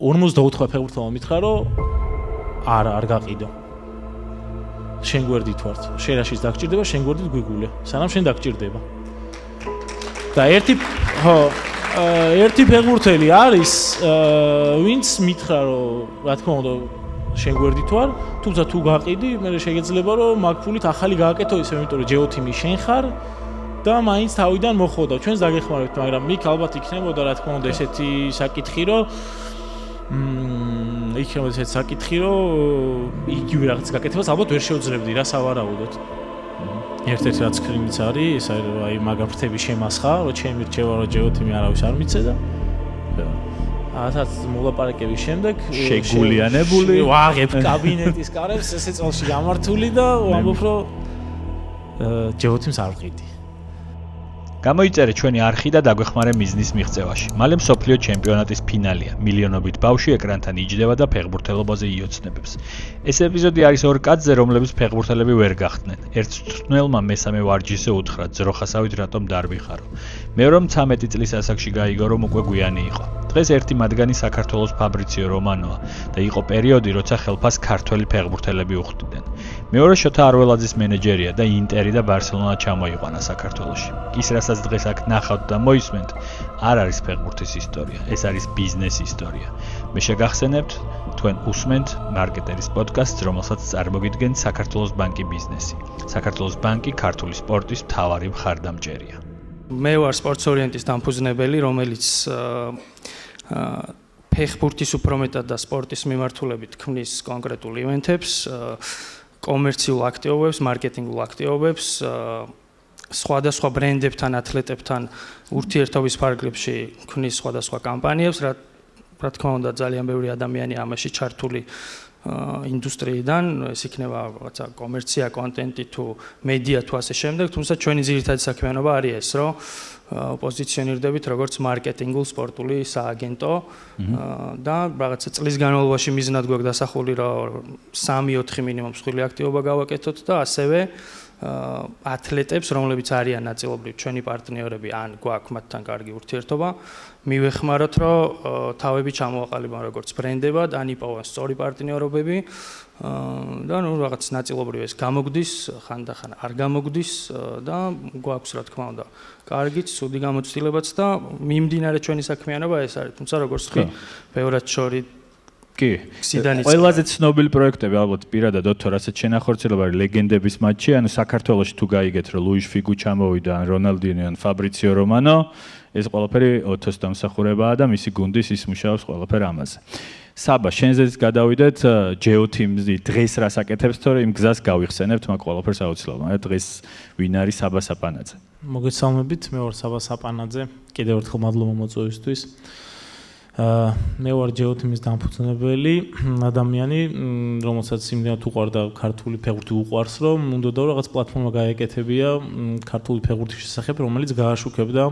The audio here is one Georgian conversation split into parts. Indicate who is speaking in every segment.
Speaker 1: 54 ფეხბურთელმა მითხრა, რომ არ გაყიდო. შენ გვერდით ვარ. შენ რაშიც დაგჭირდება, შენ გვერდით გვიგულე. სანამ შენ დაგჭირდება. და ერთი ფეხბურთელი არის, ვინც მითხრა, რომ რა თქმა უნდა შენ გვერდით ვარ, თუმცა თუ გაყიდი, მე შეგეძლება რომ მაგ ფულით ახალი გააკეთო ისე, იმიტომ რომ ჯეოთიმი შენ ხარ და მაინც თავიდან მოხოდა. ჩვენს დაგეხმარებთ, მაგრამ მიქ ალბათ იქნებოდა რა თქმა უნდა ესეთი საკითხი, რომ იგივე რაღაც გაკეთებას ალბათ ვერ შეუძლებდი რა სავარაუდოდ. ერთ-ერთი რაც კრინიც არის, ეს აი მაგარ ფრთების შემასხა, რომ ჩემი რჩევა რომ ჯეოთიმი არავის არ მიცე და ასაც მოლაპარაკების შემდეგ
Speaker 2: შეგულიანებული
Speaker 1: ვაღებ კაბინეტის კარებს ესე წელში გამართული და ვამბობ რომ ჯეოთიმს არ ვყიდი.
Speaker 2: გამოიწერე ჩვენი არხი და დაგვეხმარე მიზნის მიღწევაში. მალე მსოფლიო ჩემპიონატის ფინალია. მილიონობით ბავშვი ეკრანთან იჯდება და ფეხბურთელობაზე იოცნებებს. ეს ეპიზოდი არის ორ კაცზე, რომლებიც ფეხბურთელები ვერ გახდნენ. ერთ თრთნელმა მესამე ვარჯიშზე უთხრა, ძროხასავით რატომ დარვიხარო. მეორემ 13 წლის ასაკში გაიგო, რომ უკვე გვიანი იყო. დღეს ერთი მათგანი საქართველოს ფაბრიციო რომანოა და იყო პერიოდი, როცა ხელფას ქართველი ფეხბურთელები უხდიდნენ. მეორე შოთა არველაძის მენეჯერია და ინტერი და ბარსელონა ჩამოიყვანა საქართველოში. ის რასაც დღეს აქ ნახავთ და მოისმენთ, არ არის ფეხბურთის ისტორია, ეს არის ბიზნეს ისტორია. მე შეგახსენებთ, თქვენ უსმენთ მარკეტერის პოდკასტს, რომელსაც წარმოგიდგენთ საქართველოს ბანკი ბიზნესი. საქართველოს ბანკი ქართული სპორტის მთავარი მხარდამჭერია.
Speaker 3: მე ვარ სპორტს ორიენტის დამფუძნებელი, რომელიც ფეხბურთის უფრო მეტად და სპორტის მიმართულებით ქმნის კონკრეტულ ივენთებს, კომერციულ აქტივობებს, მარკეტინგულ აქტივობებს, სხვადასხვა ბრენდებთან, ათლეტებთან ურთიერთობის ფარგლებში ქმნის სხვადასხვა კამპანიებს, რა თქმა უნდა ძალიან ბევრი ადამიანი ამაში ჩართული ინდუსტრიიდან, ეს იქნება რაღაცა კომერცია, კონტენტი თუ მედია თუ ასე შემდეგ, თუმცა ჩვენი ძირითადი საქმიანობა არის ეს, რომ პოზიციონირდებით როგორც მარკეტინგულ სპორტული სააგენტო და რაღაცა წლის განმავლობაში მიზნად გვაქვს დასახული, რომ 3-4 მინიმუმ მსხვილი აქტივობა გავაკეთოთ და ასევე ათლეტებს, რომლებიც არიან ნაწილობრივ ჩვენი პარტნიორები, ან გვაქვს მათთან კარგი ურთიერთობა, მივეხმაროთ, რომ თავები ჩამოაყალიბონ როგორც ბრენდებად, ან იპოვონ სწორი პარტნიორობები და ნუ რაღაც ნაწილობრივ ეს გამოგვდის, ხანდახან არ გამოგვდის და გვაქვს რა თქმა უნდა კარგი, ცუდი გამოცდილებაც და მიმდინარე ჩვენი საქმიანობა ეს არის, თუმცა როგორც თქვი, ბევრად შორი
Speaker 2: კი, ყველაზე ცნობილი პროექტები ალბათ პირადად ოთო, რასაც შენახორციელება არის ლეგენდების მატჩი, ანუ საქართველოში თუ გაიგეთ, რომ ლუიშ ფიგუ ჩამოვიდა, ან რონალდინო, ან ფაბრიციო რომანო, ეს ყველაფერი ოთოს დამსახურებაა და მისი გუნდის ის მუშაობს ყველაფერი ამაზე. საბა, შენზეც გადავიდეთ ჯეოთიმზი დღეს რას აკეთებს, თორე იმ გზას გავიხსენებთ, მაგ ყველაფერს აუცილებლად. დღეს ვინ არის საბა საპანაძე?
Speaker 1: მოგესალმებით, მე ვარ საბა საპანაძე. კიდევ ერთხელ მადლობა მოწვევისთვის. მე ვარ ჯეოთიმის დამფუძნებელი ადამიანი, რომელსაც იმდენად უყვარდა ქართული ფეხბურთი უყვარს, რომ უნდოდა რაღაც პლატფორმა გაეკეთებია ქართული ფეხბურთის შესახებ, რომელიც გააშუქებდა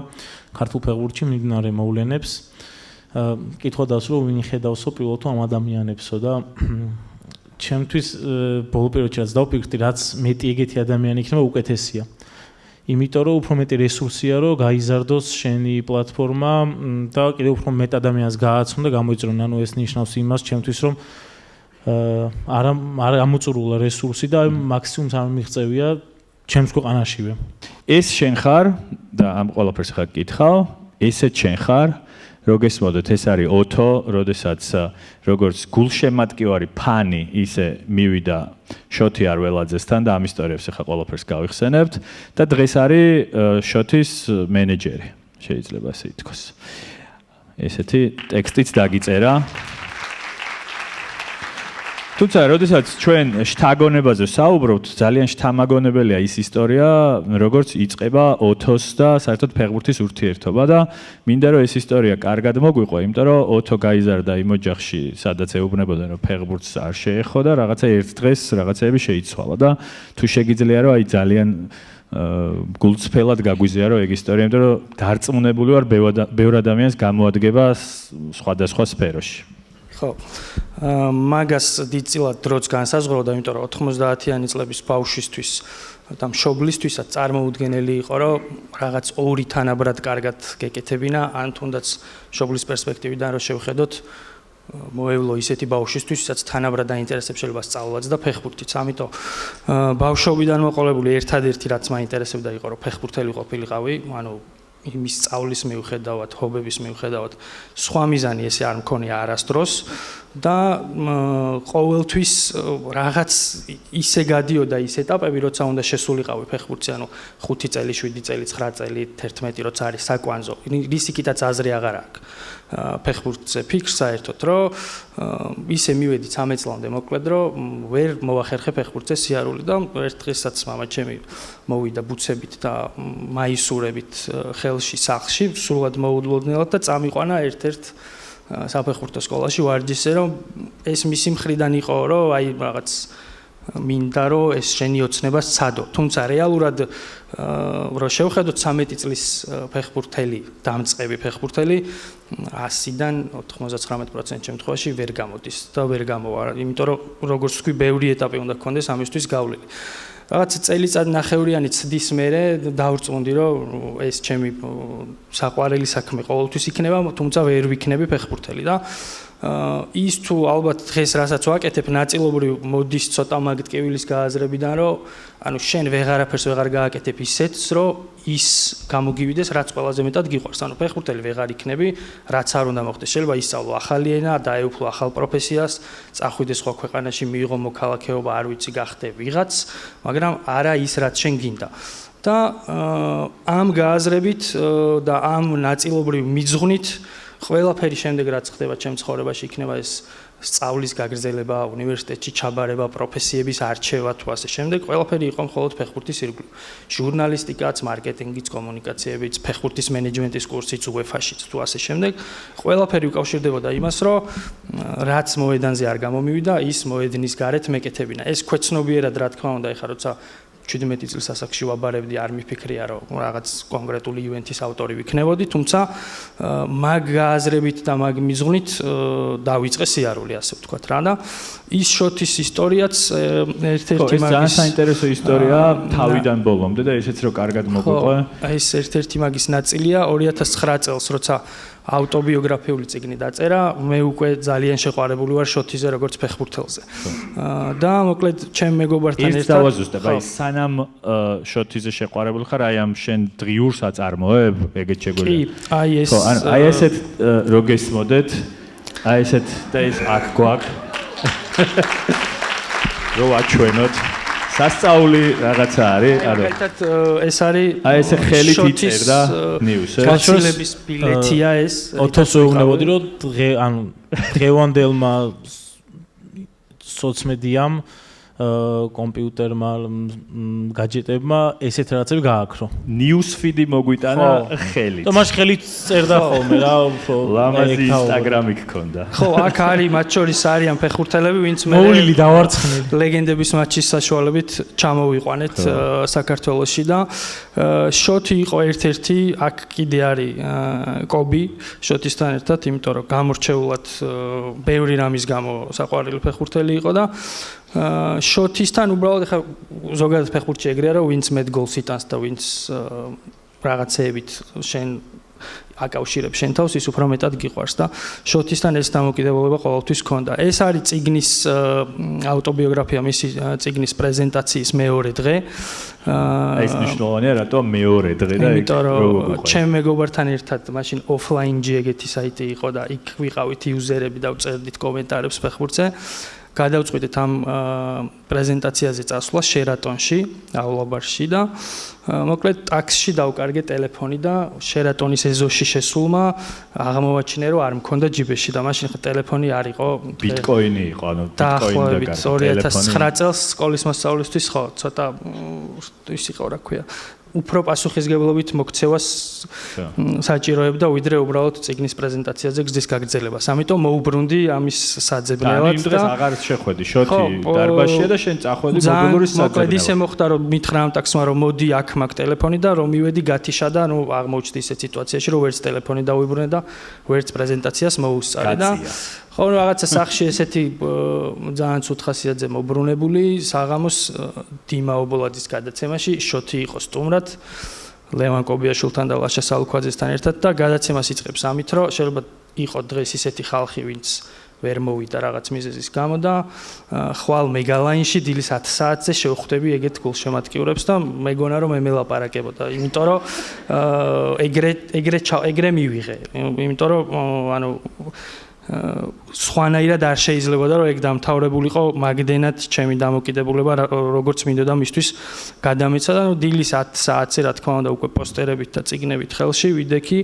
Speaker 1: ქართულ ფეხბურთში მიმდინარე მოვლენებს. კითხვა დასვა, რომ ვინ იხედავსო პირველად ამ ადამიანებსო და ჩემთვის ბოლო პერიოდში რაც დავფიქრდი, რაც მეტი ეგეთი ადამიანი იქნება, უკეთესია. იმიტომ რომ უფრო მეტი რესურსია, რომ გაიზარდოს შენი პლატფორმა და კიდევ უფრო მეტ ადამიანს გააცნო და გამოიწვიონ. ანუ ეს ნიშნავს იმას ჩემთვის, რომ არ ამოწურულა რესურსი და მაქსიმუმს არ მიღწევია ჩემს ქვეყანაშივე.
Speaker 2: ეს შენ ხარ და ამ ყველაფერს ხარ გკითხავ, ესეც შენ ხარ. როგესმოდეთ, ეს არის ოთო, როდესაც როგორც გულშემატკივარი ფანი ისე მივიდა შოთი არველაძესთან და ამ ისტორიებს ახლა ყველაფერს გავიხსენებთ და დღეს არის შოთის მენეჯერი, შეიძლება ასე ითქვას. ესეთი ტექსტიც დაგიწერა. თუმცა, როდესაც ჩვენ შთაგონებაზე საუბრობთ, ძალიან შთამაგონებელია ის ისტორია, როგორც იწყება ოთოს და საერთოდ ფეხბურთის ურთიერთობა და მინდა რომ ეს ისტორია კარგად მოგვიყო, იმიტომ რომ ოთო გაიზარდა იმ ოჯახში, სადაც ეუბნებოდა რომ ფეხბურთს არ შეეხო და რაღაცა ერთ დღეს რაღაცეები შეიცვალა და თუ შეგიძლია რომ აი ძალიან გულწრფელად გაგვიზია რომ ეგ ისტორია, იმიტომ რომ დარწმუნებული ვარ ბევრ ადამიანს გამოადგება სხვადასხვა სფეროში.
Speaker 3: ხო. მაგას დიდწილად დროც განსაზღვრავდა, იმიტომ რომ 90-იანი წლების ბავშვისთვის და მშობლისთვისაც წარმოუდგენელი იყო, რომ რაღაც ორი თანაბრად კარგად გეკეთებინა, ან თუნდაც მშობლის პერსპექტივიდან რომ შევხედოთ, მოევლო ისეთი ბავშვისთვის, ვისაც თანაბრად დაინტერესებს შეიძლება სწავლაც და ფეხბურთიც. ამიტომ ბავშვობიდან მოყოლებული ერთადერთი რაც მაინტერესებდა იყო, რომ ფეხბურთელი ყოფილიყავი, ანუ იმის სწავლის მიუხედავად, ჰობების მიუხედავად, სხვა მიზანი ესე არ მქონია არასდროს და ყოველთვის რაღაც ისე გადიოდა ის ეტაპები, როცა უნდა შესულიყავი ფეხბურთზე, ანუ 5 წელი, 7 წელი, 9 წელი, 11, როცა არის საკვანძო. რისიკითაც აზრი აღარ აქვს. ფეხბურთზე ფიქრს საერთოდ, რომ ისე მივედი 13 წლამდე მოკლედ, რომ ვერ მოვახერხე ფეხბურთზე სიარული და ერთ დღესაც მამა ჩემი მოვიდა ბუცებით და მაისურებით ხელში სახლში, სრულად მოულოდნელად და წამიყვანა ერთ-ერთ საფეხბურთო სკოლაში ვარჯიშზე, რომ ეს მისი მხრიდან იყო, რომ აი რაღაც მინდა რომ ეს შენი ოცნება სცადო. თუმცა რეალურად რო შევხედოთ 13 წლის ფეხბურთელი, დამწყები ფეხბურთელი 100-დან 99% შემთხვევაში ვერ გამოდის და ვერ გამოვა. იმიტომ რომ როგორც თქვი, ბევრი ეტაპი უნდა გქონდეს ამისთვის გავლილი. რაღაც წელიწად ნახევრიანი ცდის მერე დავრწმუნდი, რომ ეს ჩემი საყვარელი საქმე ყოველთვის იქნება, თუმცა ვერ ვიქნები ფეხბურთელი და ის თუ ალბათ დღეს რასაც ვაკეთებ, ნაწილობრივ მოდის ცოტა მაგ ტკივილის გააზრებიდან, რომ ანუ შენ ვეღარაფერს ვეღარ გააკეთებ ისეთს, რომ ის გამოგივიდეს, რაც ყველაზე მეტად გიყვარს. ანუ ფეხბურთელი ვეღარ იქნები, რაც არ უნდა მოხდეს. შეიძლება ისწავლო ახალი ენა, დაეუფლო ახალ პროფესიას, წახვიდე სხვა ქვეყანაში, მიიღო მოქალაქეობა, არ ვიცი, გახდე ვიღაც, მაგრამ არა ის, რაც შენ გინდა. და ამ გააზრებით და ამ ნაწილობრივ მიძღვნით ყველაფერი შემდეგ რაც ხდება ჩემ ცხოვრებაში, იქნება ეს სწავლის გაგრძელება, უნივერსიტეტში ჩაბარება, პროფესიების არჩევა თუ ასე შემდეგ, ყველაფერი იყო მხოლოდ ფეხბურთის ირგვლივ. ჟურნალისტიკაც, მარკეტინგიც, კომუნიკაციებიც, ფეხბურთის მენეჯმენტის კურსიც, UEFA-შიც თუ ასე შემდეგ, ყველაფერი უკავშირდებოდა იმას, რომ რაც მოედანზე არ გამომივიდა, ის მოედნის გარეთ მეკეთებინა. ეს ქვეცნობიერად რა თქმა უნდა, ეხლა როცა 17 წლის ასაკში ვაბარებდი, არ მიფიქრია, რომ რაღაც კონკრეტული ივენთის ავტორი ვიქნებოდი, თუმცა მაგ გააზრებით და მაგ მიზღვნით დავიწყე სიარული, ასე ვთქვათ რა და ის შოთის ისტორიაც ერთ-ერთი
Speaker 2: მაგის ძალიან საინტერესო ისტორია თავიდან ბოლომდე და ესეც რო კარგად მოგვიყვე.
Speaker 3: ეს ერთ-ერთი მაგის ნაწილია 2009 წელს, როცა ავტობიოგრაფიული წიგნი დაწერა, მე უკვე ძალიან შეყვარებული ვარ შოთიზე როგორც ფეხბურთელზე. და მოკლედ ჩემ მეგობართან ერთად
Speaker 2: ის დავაზუსტებ, აი სანამ შოთიზე შეყვარებული ხარ, აი ამ შენ დღიურს აწარმოებ, ეგეც შეგვიძლია.
Speaker 3: კი, აი ეს
Speaker 2: აი ესეთ რო გესმოდეთ, აი ესეთ და ეს აქ გვაქვს. რო აჩვენოთ სასწაული რაღაცა არის, ანუ
Speaker 3: ეს არის
Speaker 2: აი ესე ხელით იწერდა ნიუსს.
Speaker 3: გაშლების ბილეთია ეს.
Speaker 1: ოთოს ვეუბნებოდი, რომ ანუ დღევანდელმა სოციმედიამ კომპიუტერმა, გაჯეტებმა ესეთ რაღაცები გააქრო.
Speaker 2: ნიუს ფიდი მოგვიტანა ხელით.
Speaker 1: და მაშ ხელით წერდა ხოლმე რა,
Speaker 2: ლამაზი ინსტაგრამი გქონდა.
Speaker 3: ხო, აქ არის მათ შორის არიან ფეხბურთელები, ვინც მე
Speaker 1: მოვლილი დავარცხნილი.
Speaker 3: ლეგენდების მატჩის საშუალებით ჩამოვიყვანეთ საქართველოში და შოთი იყო ერთ-ერთი, აქ კიდე არის კობი შოთისთან ერთად, იმიტომ რომ გამორჩეულად ბევრი რამის გამო საყვარელი ფეხბურთელი იყო და შოთისთან უბრალოდ ხა ზოგადად ფეხბურთში ეგრეა რომ ვინც მეტ გოლს იტანს და ვინც რაღაცეებით შენ აკავშირებს შენ თავს ის უფრო მეტად გიყვარს და შოთისთან ეს დამოკიდებულება ყოველთვის ჰქონდა. ეს არის წიგნის ავტობიოგრაფია, მისი წიგნის პრეზენტაციის მეორე დღე.
Speaker 2: ეს მნიშვნელოვანია, რატომ მეორე დღე და
Speaker 3: იმიტომ რომ ჩემ მეგობართან ერთად მაშინ offline-ში ეგეთი საიტი იყო და იქ ვიყავით იუზერები და ვწერდით კომენტარებს ფეხბურთზე. გადავწყვიტეთ ამ პრეზენტაციაზე წასვლა შერატონში, აულაბარში და მოკლედ ტაქსში დავკარგე ტელეფონი და შერატონის ეზოში შესულმა აღმოვაჩინე რომ არ მქონდა ჯიბეში და მაშინ ტელეფონი არ იყო
Speaker 2: ბიტკოინი იყო, ანუ ბიტკოინი და
Speaker 3: 2009 წელს სკოლის მოსწავლისთვის ხო, ცოტა ის იყო რა ქვია. უფრო პასუხისგებლობით მოქცევას საჭიროებდა ვიდრე უბრალოდ წიგნის პრეზენტაციაზე გზის გაგრძელებას. ამიტომ მოუბრუნდი ამის საძებნელად
Speaker 2: და იმ დღეს აღარ შეხვედი შოთი დარბაზშია და შენ წახვედი მობილურის საძებნელად.
Speaker 3: მოკლედ ისე მოხდა რომ მითხრა ამ ტაქსმა რომ მოდი აქ მაგ ტელეფონი და რომ მივედი გათიშა და ნუ აღმოჩნდი ისეთ სიტუაციაში რომ ვერც ტელეფონი დავიბრუნე და ვერც პრეზენტაციას მოუსწარი და ხო რაღაცა სახში ესეთი ძალიან ცუდ ხასიათზე მობრუნებული საღამოს დიმა ობოლაძის გადაცემაში შოთი იყო სტუმრად ლევან კობიაშვილთან და ლაშა სალუქვაძესთან ერთად და გადაცემას იწყებს ამით რომ შეიძლება იყო დღეს ისეთი ხალხი ვინც ვერ მოვიდა რაღაც მიზეზის გამო და ხვალ მეგალაინში დილის 10 საათზე შევხვდები ეგეთ გულშემატკივრებს და მეგონა რომ მე მელაპარაკებოდა, იმიტომ რომ ეგრე მივიღე, იმიტომ რომ ანუ სხვანაირად არ შეიძლებოდა რომ ეგ დამთავრებულიყო მაგდენად ჩემი დამოკიდებულება როგორც მინდოდა მისთვის გადამეცა და დილის 10 საათზე რა თქმა უნდა უკვე პოსტერებით და წიგნებით ხელში ვიდექი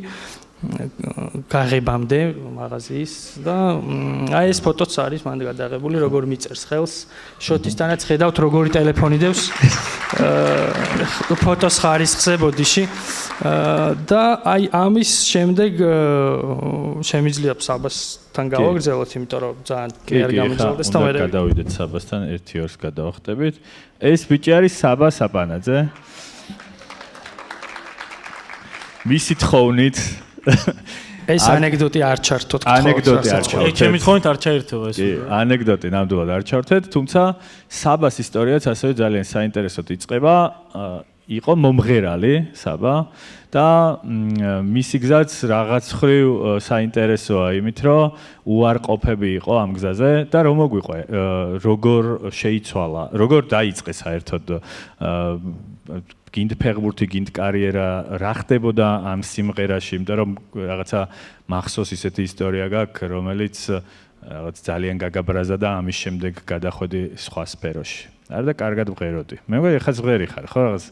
Speaker 3: გაღებამდე მაღაზიის და აი ეს ფოტოც არის მანდ გადაღებული როგორ მიწერს ხელს შოტისთანაც ხედავთ როგორი ტელეფონი დევს ფოტოს ხარისხზე ბოდიში და აი ამის შემდეგ შემიძლია საბასთან გავაგრძელოთ იმიტომ რომ ძალიან კი არ გამიძალდეს და მე
Speaker 4: გადავიდეთ საბასთან 1-2-ს გადავახტებით ეს ბიჭი არის საბა საპანაძე მისი თხოვნით
Speaker 3: ეს ანეკდოტი არ ჩართოთ ხო?
Speaker 4: ანეკდოტი არ ჩართოთ.
Speaker 1: ჩემი თხოვნით არ ჩაერთება ეს.
Speaker 4: კი, ანეკდოტი ნამდვილად არ ჩართეთ, თუმცა საბას ისტორიაც ასევე ძალიან საინტერესოდ იწყება. იყო მომღერალი საბა და მისი გზაც რაღაც ხრივ საინტერესოა იმით, რომ უარყოფები იყო ამ გზაზე და რომ მოგვიყვე, როგორ შეიცვალა, როგორ დაიწყე საერთოდ გინდ ფეხბურთი, გინდ კარიერა რა ხდებოდა ამ სიმღერაში, იმიტომ რომ რაღაცა მახსოვს ისეთი ისტორია გაქვს, რომელიც რაღაც ძალიან გაგაბრაზა და ამის შემდეგ გადახვედი სხვა სფეროში. არა და კარგად ვღეროდი. მე მგონი ეხაც ვღერი ხარ, ხო რაღაც?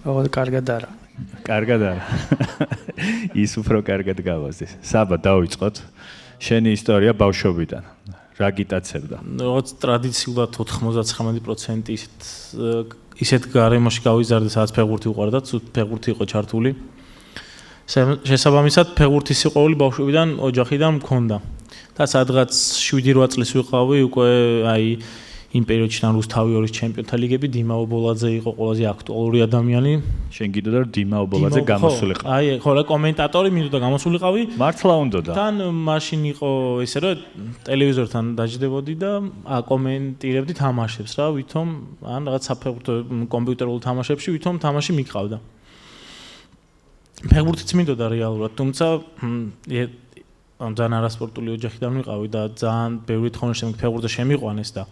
Speaker 3: ო, კარგად არა.
Speaker 4: კარგად არა. ის უფრო კარგად გავაზი. საბა დავიწყოთ. შენი ისტორია ბავშვობიდან. რა გიტაცებდა?
Speaker 1: რაღაც ტრადიციულად 99% ისეთ გარემოში გავიზარდე, სადაც ფეხბურთი უყვარდა, ფეხბურთი იყო ჩართული. შესაბამისად, ფეხბურთის სიყვარული ბავშვობიდან ოჯახიდან მქონდა. და სადღაც 7-8 წლის ვიყავი, უკვე აი იმ პერიოდში თან რუსთავი ორის ჩემპიონთა ლიგები, დიმაო ბოლაძე იყო ყველაზე აქტუალური ადამიანი.
Speaker 4: შენ გიდოდა რომ დიმაო ბოლაძე გამოსულიყო.
Speaker 1: აი, ხო, რა კომენტატორი მინდოდა გამოსულიყავი.
Speaker 4: მართლა უნდოდა.
Speaker 1: თან მაშინ იყო ესე რომ ტელევიზორთან დაჯდებოდი და აკომენტირებდი თამაშებს რა, ვითომ ან რაღაც საფეხბურთო კომპიუტერულ თამაშებში ვითომ თამაში მიყავდა. ფეხბურთიც მინდოდა რეალურად, თუმცა ძალიან არასპორტული ოჯახიდან ვიყავი და ძალიან ბევრი თხოვნით შემდეგ ფეხბურთზე შემიყვანეს და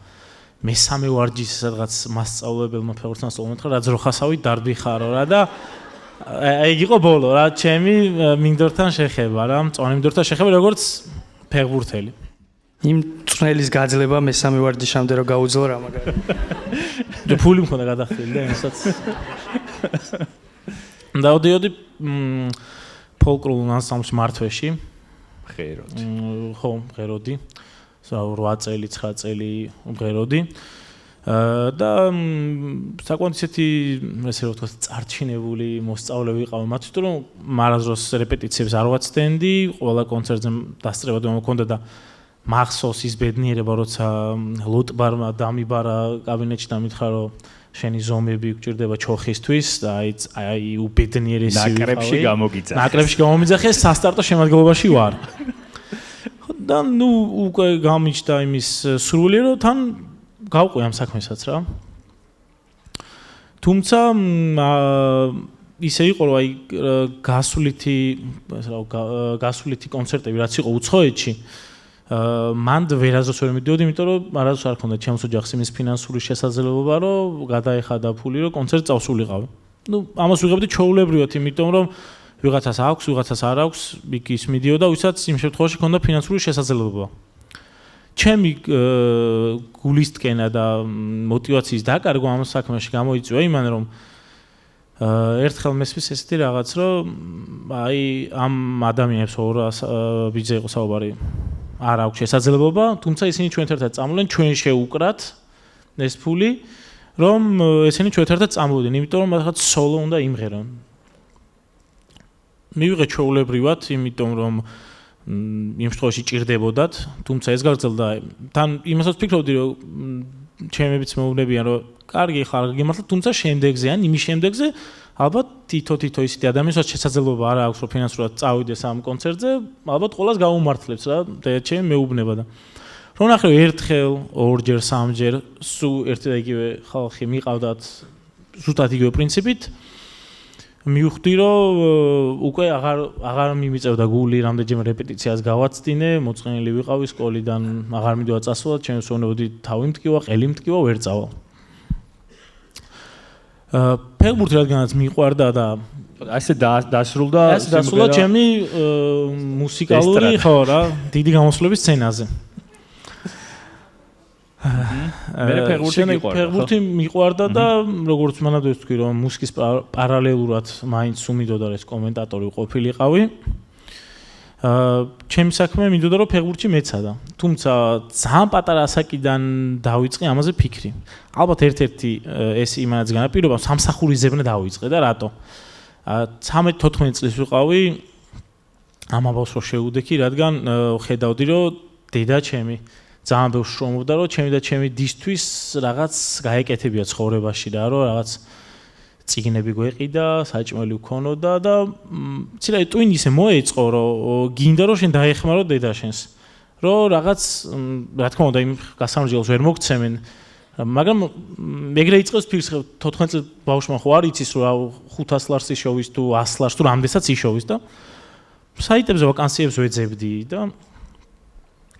Speaker 1: მესამე ვარჯიშზე სადღაც მასწავლებელმა ფეხბურთთან სწავლობთ რა ძროხასავი დარბიხარო რა და ეგ იყო ბოლო რა ჩემი მინდორთან შეხება რა მწვანე მინდორთან შეხება როგორც ფეხბურთელი
Speaker 3: იმ წვნელის გაძლება მესამე ვარჯიშამდე რო გაუძლო რა მაგარი
Speaker 1: და ფული მქონდა გადახდილი და იმასაც დავდიოდი ფოლკლორულ ანსამბლში მართვეში
Speaker 4: ღეროდი
Speaker 1: ხო ღეროდი 8 წელი 9 წელი ვღეროდი და საკმაოდ ისეთი ესე რომ ვთქვათ წარჩინებული მოსწავლე ვიყავი მათ თვითონ რომ მარაზროს რეპეტიციებს არ ვაცდენდი ყველა კონცერტზე დასწრება მომქონდა და მახსოვს ის ბედნიერება როცა ლოტბარმა დამიბარა კაბინეტში და მითხრა რომ შენი ზომები გჭირდება ჩოხისთვის და აი უბედნიერესი ვიყავი
Speaker 4: ნაკრებში გამოგიძახეს
Speaker 1: ნაკრებში გამომიძახეს სასტარტო შემადგენლობაში ვარ და ნუ უკვე გამიჩნდა იმის სრული რომ თან გავყვე ამ საქმესაც რა. თუმცა ისე იყო რომ აი გასულითი კონცერტები რაც იყო უცხოეთში მანდ ვერაზოს ვერ მიდიოდი, იმიტომ რომ მარაზოს არ ქონდა ჩემს ოჯახს იმის ფინანსური შესაძლებლობა რომ გადაეხადა ფული რომ კონცერტს წავსულიყავი. ნუ ამას ვიღებდი ჩვეულებრივად, იმიტომ რომ ვიღაცას აქვს, ვიღაცას არ აქვს, იქ ის მიდიოდა, ვისაც იმ შემთხვევაში ქონდა ფინანსური შესაძლებლობა. ჩემი გულისტკენა და мотиваციის დაკარგვა ამ საქმეში გამოიწვია იმან რომ ერთხელ მესმის ესეთი რაღაც რომ აი ამ ადამიანებს 200 ბიძზე იყო საუბარი არ აქვს შესაძლებლობა, თუმცა ისინი ჩვენთან ერთად წამოვლენ, ჩვენ შეუკრათ ეს ფული, რომ ესენი ჩვენთან ერთად წამოვიდნენ, იმიტომ რომ რაღაც სოლო უნდა იმღერონ. მივიღე ჩვეულებრივად, იმიტომ რომ იმ შემთხვევაში ჭირდებოდათ, თუმცა ეს გაგრძელდა. თან იმასაც ვფიქრობდი, რომ ჩემებიც მეუბნებიან, რომ კარგი ხარ, გიმართლა, თუმცა შემდეგზე ან იმის შემდეგზე ალბათ თითო ისეთი ადამიანსაც შესაძლებლობა არ აქვს, რომ ფინანსურად წავიდეს ამ კონცერტზე, ალბათ ყოველას გაუმართლებს რა, და ჩემი მეუბნება და რომ ნახე ერთხელ, ორჯერ, სამჯერ, სულ ერთი და იგივე ხალხი მიყავდათ ზუსტად იგივე პრინციპით. მივხვდი რომ უკვე აღარ მიმიწევდა გული, რამდენჯერმე რეპეტიციას გავაცდინე, მოწყენილი ვიყავი სკოლიდან, აღარ მიდიოდა წასვლად, ჩემს ვეუბნებოდი თავი მტკივა, ყელი მტკივა, ვერ წავალ. ფეხბურთი რადგანაც მიყვარდა და
Speaker 4: ასე დასრულდა
Speaker 1: ჩემი მუსიკალური ხო რა, დიდი გამოსვლების სცენაზე. ფეხბურთი მიყვარდა და როგორც მანამდე ვთქვი რომ მუსიკის პარალელურად მაინც უმიდოდა ეს კომენტატორი ყოფილიყავი. ჩემი საქმე მინდოდა რომ ფეხბურთში მეცადა. თუმცა ძალიან პატარა ასაკიდან დავიწყე ამაზე ფიქრი. ალბათ ერთ-ერთი ეს იმანაც განაპირობა სამსახურის ზებნა დავიწყე და რატო? 13-14 წლის ვიყავი ამ ამბავს რო შეუდექი, რადგან ხედავდი რომ დედა ჩემი ძალიან ბევრს შრომობდა რომ ჩემი და ჩემი დისთვის რაღაც გაეკეთებია ცხოვრებაში რა რომ რაღაც წიგნები გვეყიდა, საჭმელი ვქონოდა და ცირა ტვინი ისე მოეწყო რომ გინდა რომ შენ დაეხმარო დედა შენს რომ რაღაც რა თქმა უნდა იმ გასამრჯელს ვერ მოგცემენ მაგრამ ეგრე იწყებს ფიქრს 14 წლის ბავშვმა ხო არ იცის რომ 500 ლარს იშოვის თუ 100 ლარს თუ რამდენსაც იშოვის და საიტებზე ვაკანსიებს ვეძებდი და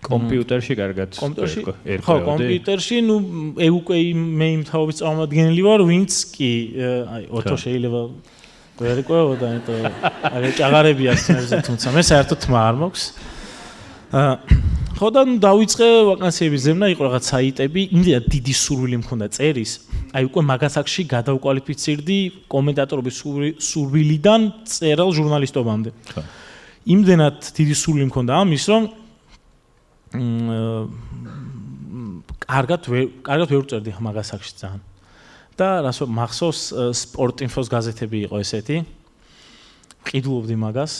Speaker 4: კომპიუტერში კარგად
Speaker 1: ხო კომპიუტერში ნუ ეგ უკვე მე იმ თაობის წარმომადგენელი ვარ ვინც კი აი ოთო შეიძლება ვერ იყვებოდა იმიტომ აი ჭაღარები აქვს თემებზე თუმცა მე საერთოდ თმა არ მაქვს ხო და ნუ დავიწყე ვაკანსიების ზემნა იყო რაღაც საიტები იმდენად დიდი სურვილი მქონდა წერის აი უკვე მაგასაკში გადავკვალიფიცირდი კომენტატორობის სურვილიდან წერალ ჟურნალისტობამდე იმდენად დიდი სურვილი მქონდა ამის რომ კარგად ვერ ვწერდი მაგასაკში ძალიან და რას მახსოვს სპორტინფოს გაზეთები იყო ესეთი ყიდულობდი მაგას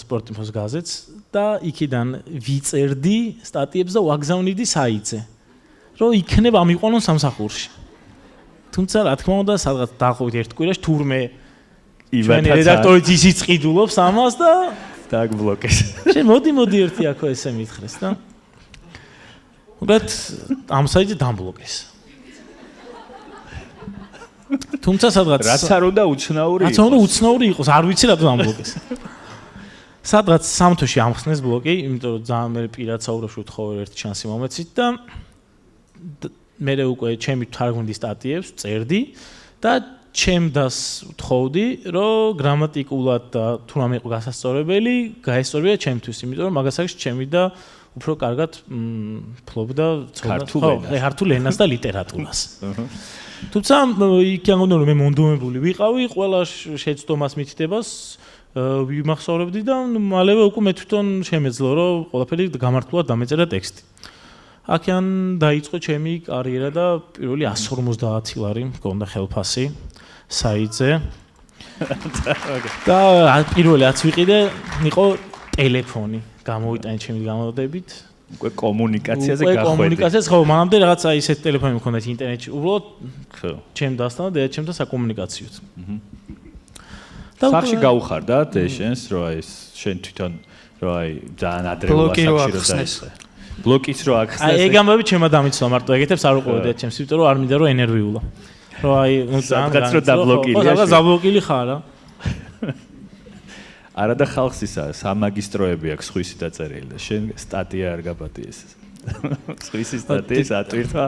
Speaker 1: სპორტინფოს გაზეთს და იქიდან ვიწერდი სტატიებს და ვაგზავნიდი საიტზე რომ იქნებ ამიყვანონ სამსახურში თუმცა რა თქმა უნდა სადღაც დაახლოებით ერთ კვირაში თურმე ჩვენი რედაქტორიც ისიც ყიდულობს ამას და
Speaker 4: დაგბლოკეს.
Speaker 1: შენ მოდი ერთი აქო ესე მითხრეს და უბრალოდ ამ საიტზე დამბლოკეს. თუმცა სადღაც
Speaker 4: რაც არ უნდა უცნაური
Speaker 1: იყოს. რაც უნდა უცნაური იყოს, არ ვიცი რა დამბლოკეს. სადღაც სამთოში ამხსნეს ბლოკი, იმიტომ რომ ძალიან მე პირად საუბრობ შევთხოვე ერთი შანსი მომეცით და მე უკვე ჩემი თარგმნილი სტატიებს წერდი და ჩემდას ვთხოვდი, რომ გრამატიკულად და თუ რამე იყო გასასწორებელი, გაესწორებია ჩემთვის, იმიტომ რომ მაგასაკში ჩემი და უფრო კარგად ფლობდა ქართულ ენას და ლიტერატურას. თუმცა იქ ამბობდნენ რომ მე მონდომებული ვიყავი, ყველა შეცდომას მითითებას ვიმახსოვრებდი და მალევე უკვე მე თვითონ შემეძლო, რომ ყველაფერი გამართულად დამეწერა ტექსტი. აქედან დაიწყო ჩემი კარიერა და პირველი 150 ლარი მქონდა ხელფასი საიტზე. და პირველი 10 ვიყიდე, იყო ტელეფონი. გამოვიტანე ჩემი გამოდებით.
Speaker 4: უკვე კომუნიკაციაზე გახვედი.
Speaker 1: კომუნიკაციაზე ხო, მანამდე რაღაცა ისეთ ტელეფონი მქონდა ინტერნეტში. უბრალოდ ჩემ დასთან და დედა ჩემთან საკომუნიკაციოდ.
Speaker 4: სახში გაუხარდათ ეშენს, რომ აი შენ თვითონ რომ აი ძალიან ადრეულ ასაკში რომ დაიწყე. ბლოკიც რო ახსნეს.
Speaker 1: აი ეგ ამბები ჩემმა დამიცვა მარტო ეგეთებს არ უყურებდი ჩემს, იმიტომ რომ არ მინდა რომ ენერვიულა. რომ აი ნუ
Speaker 4: რაღაც რო დაბლოკილია.
Speaker 1: რაღაც დაბლოკილი ხარ რა.
Speaker 4: არა და ხალხს ისა სამაგისტროები აქვს ხვისი დაწერილი და შენ სტატია არ გაპატიეს. ხვისი სტატიის ატვირთვა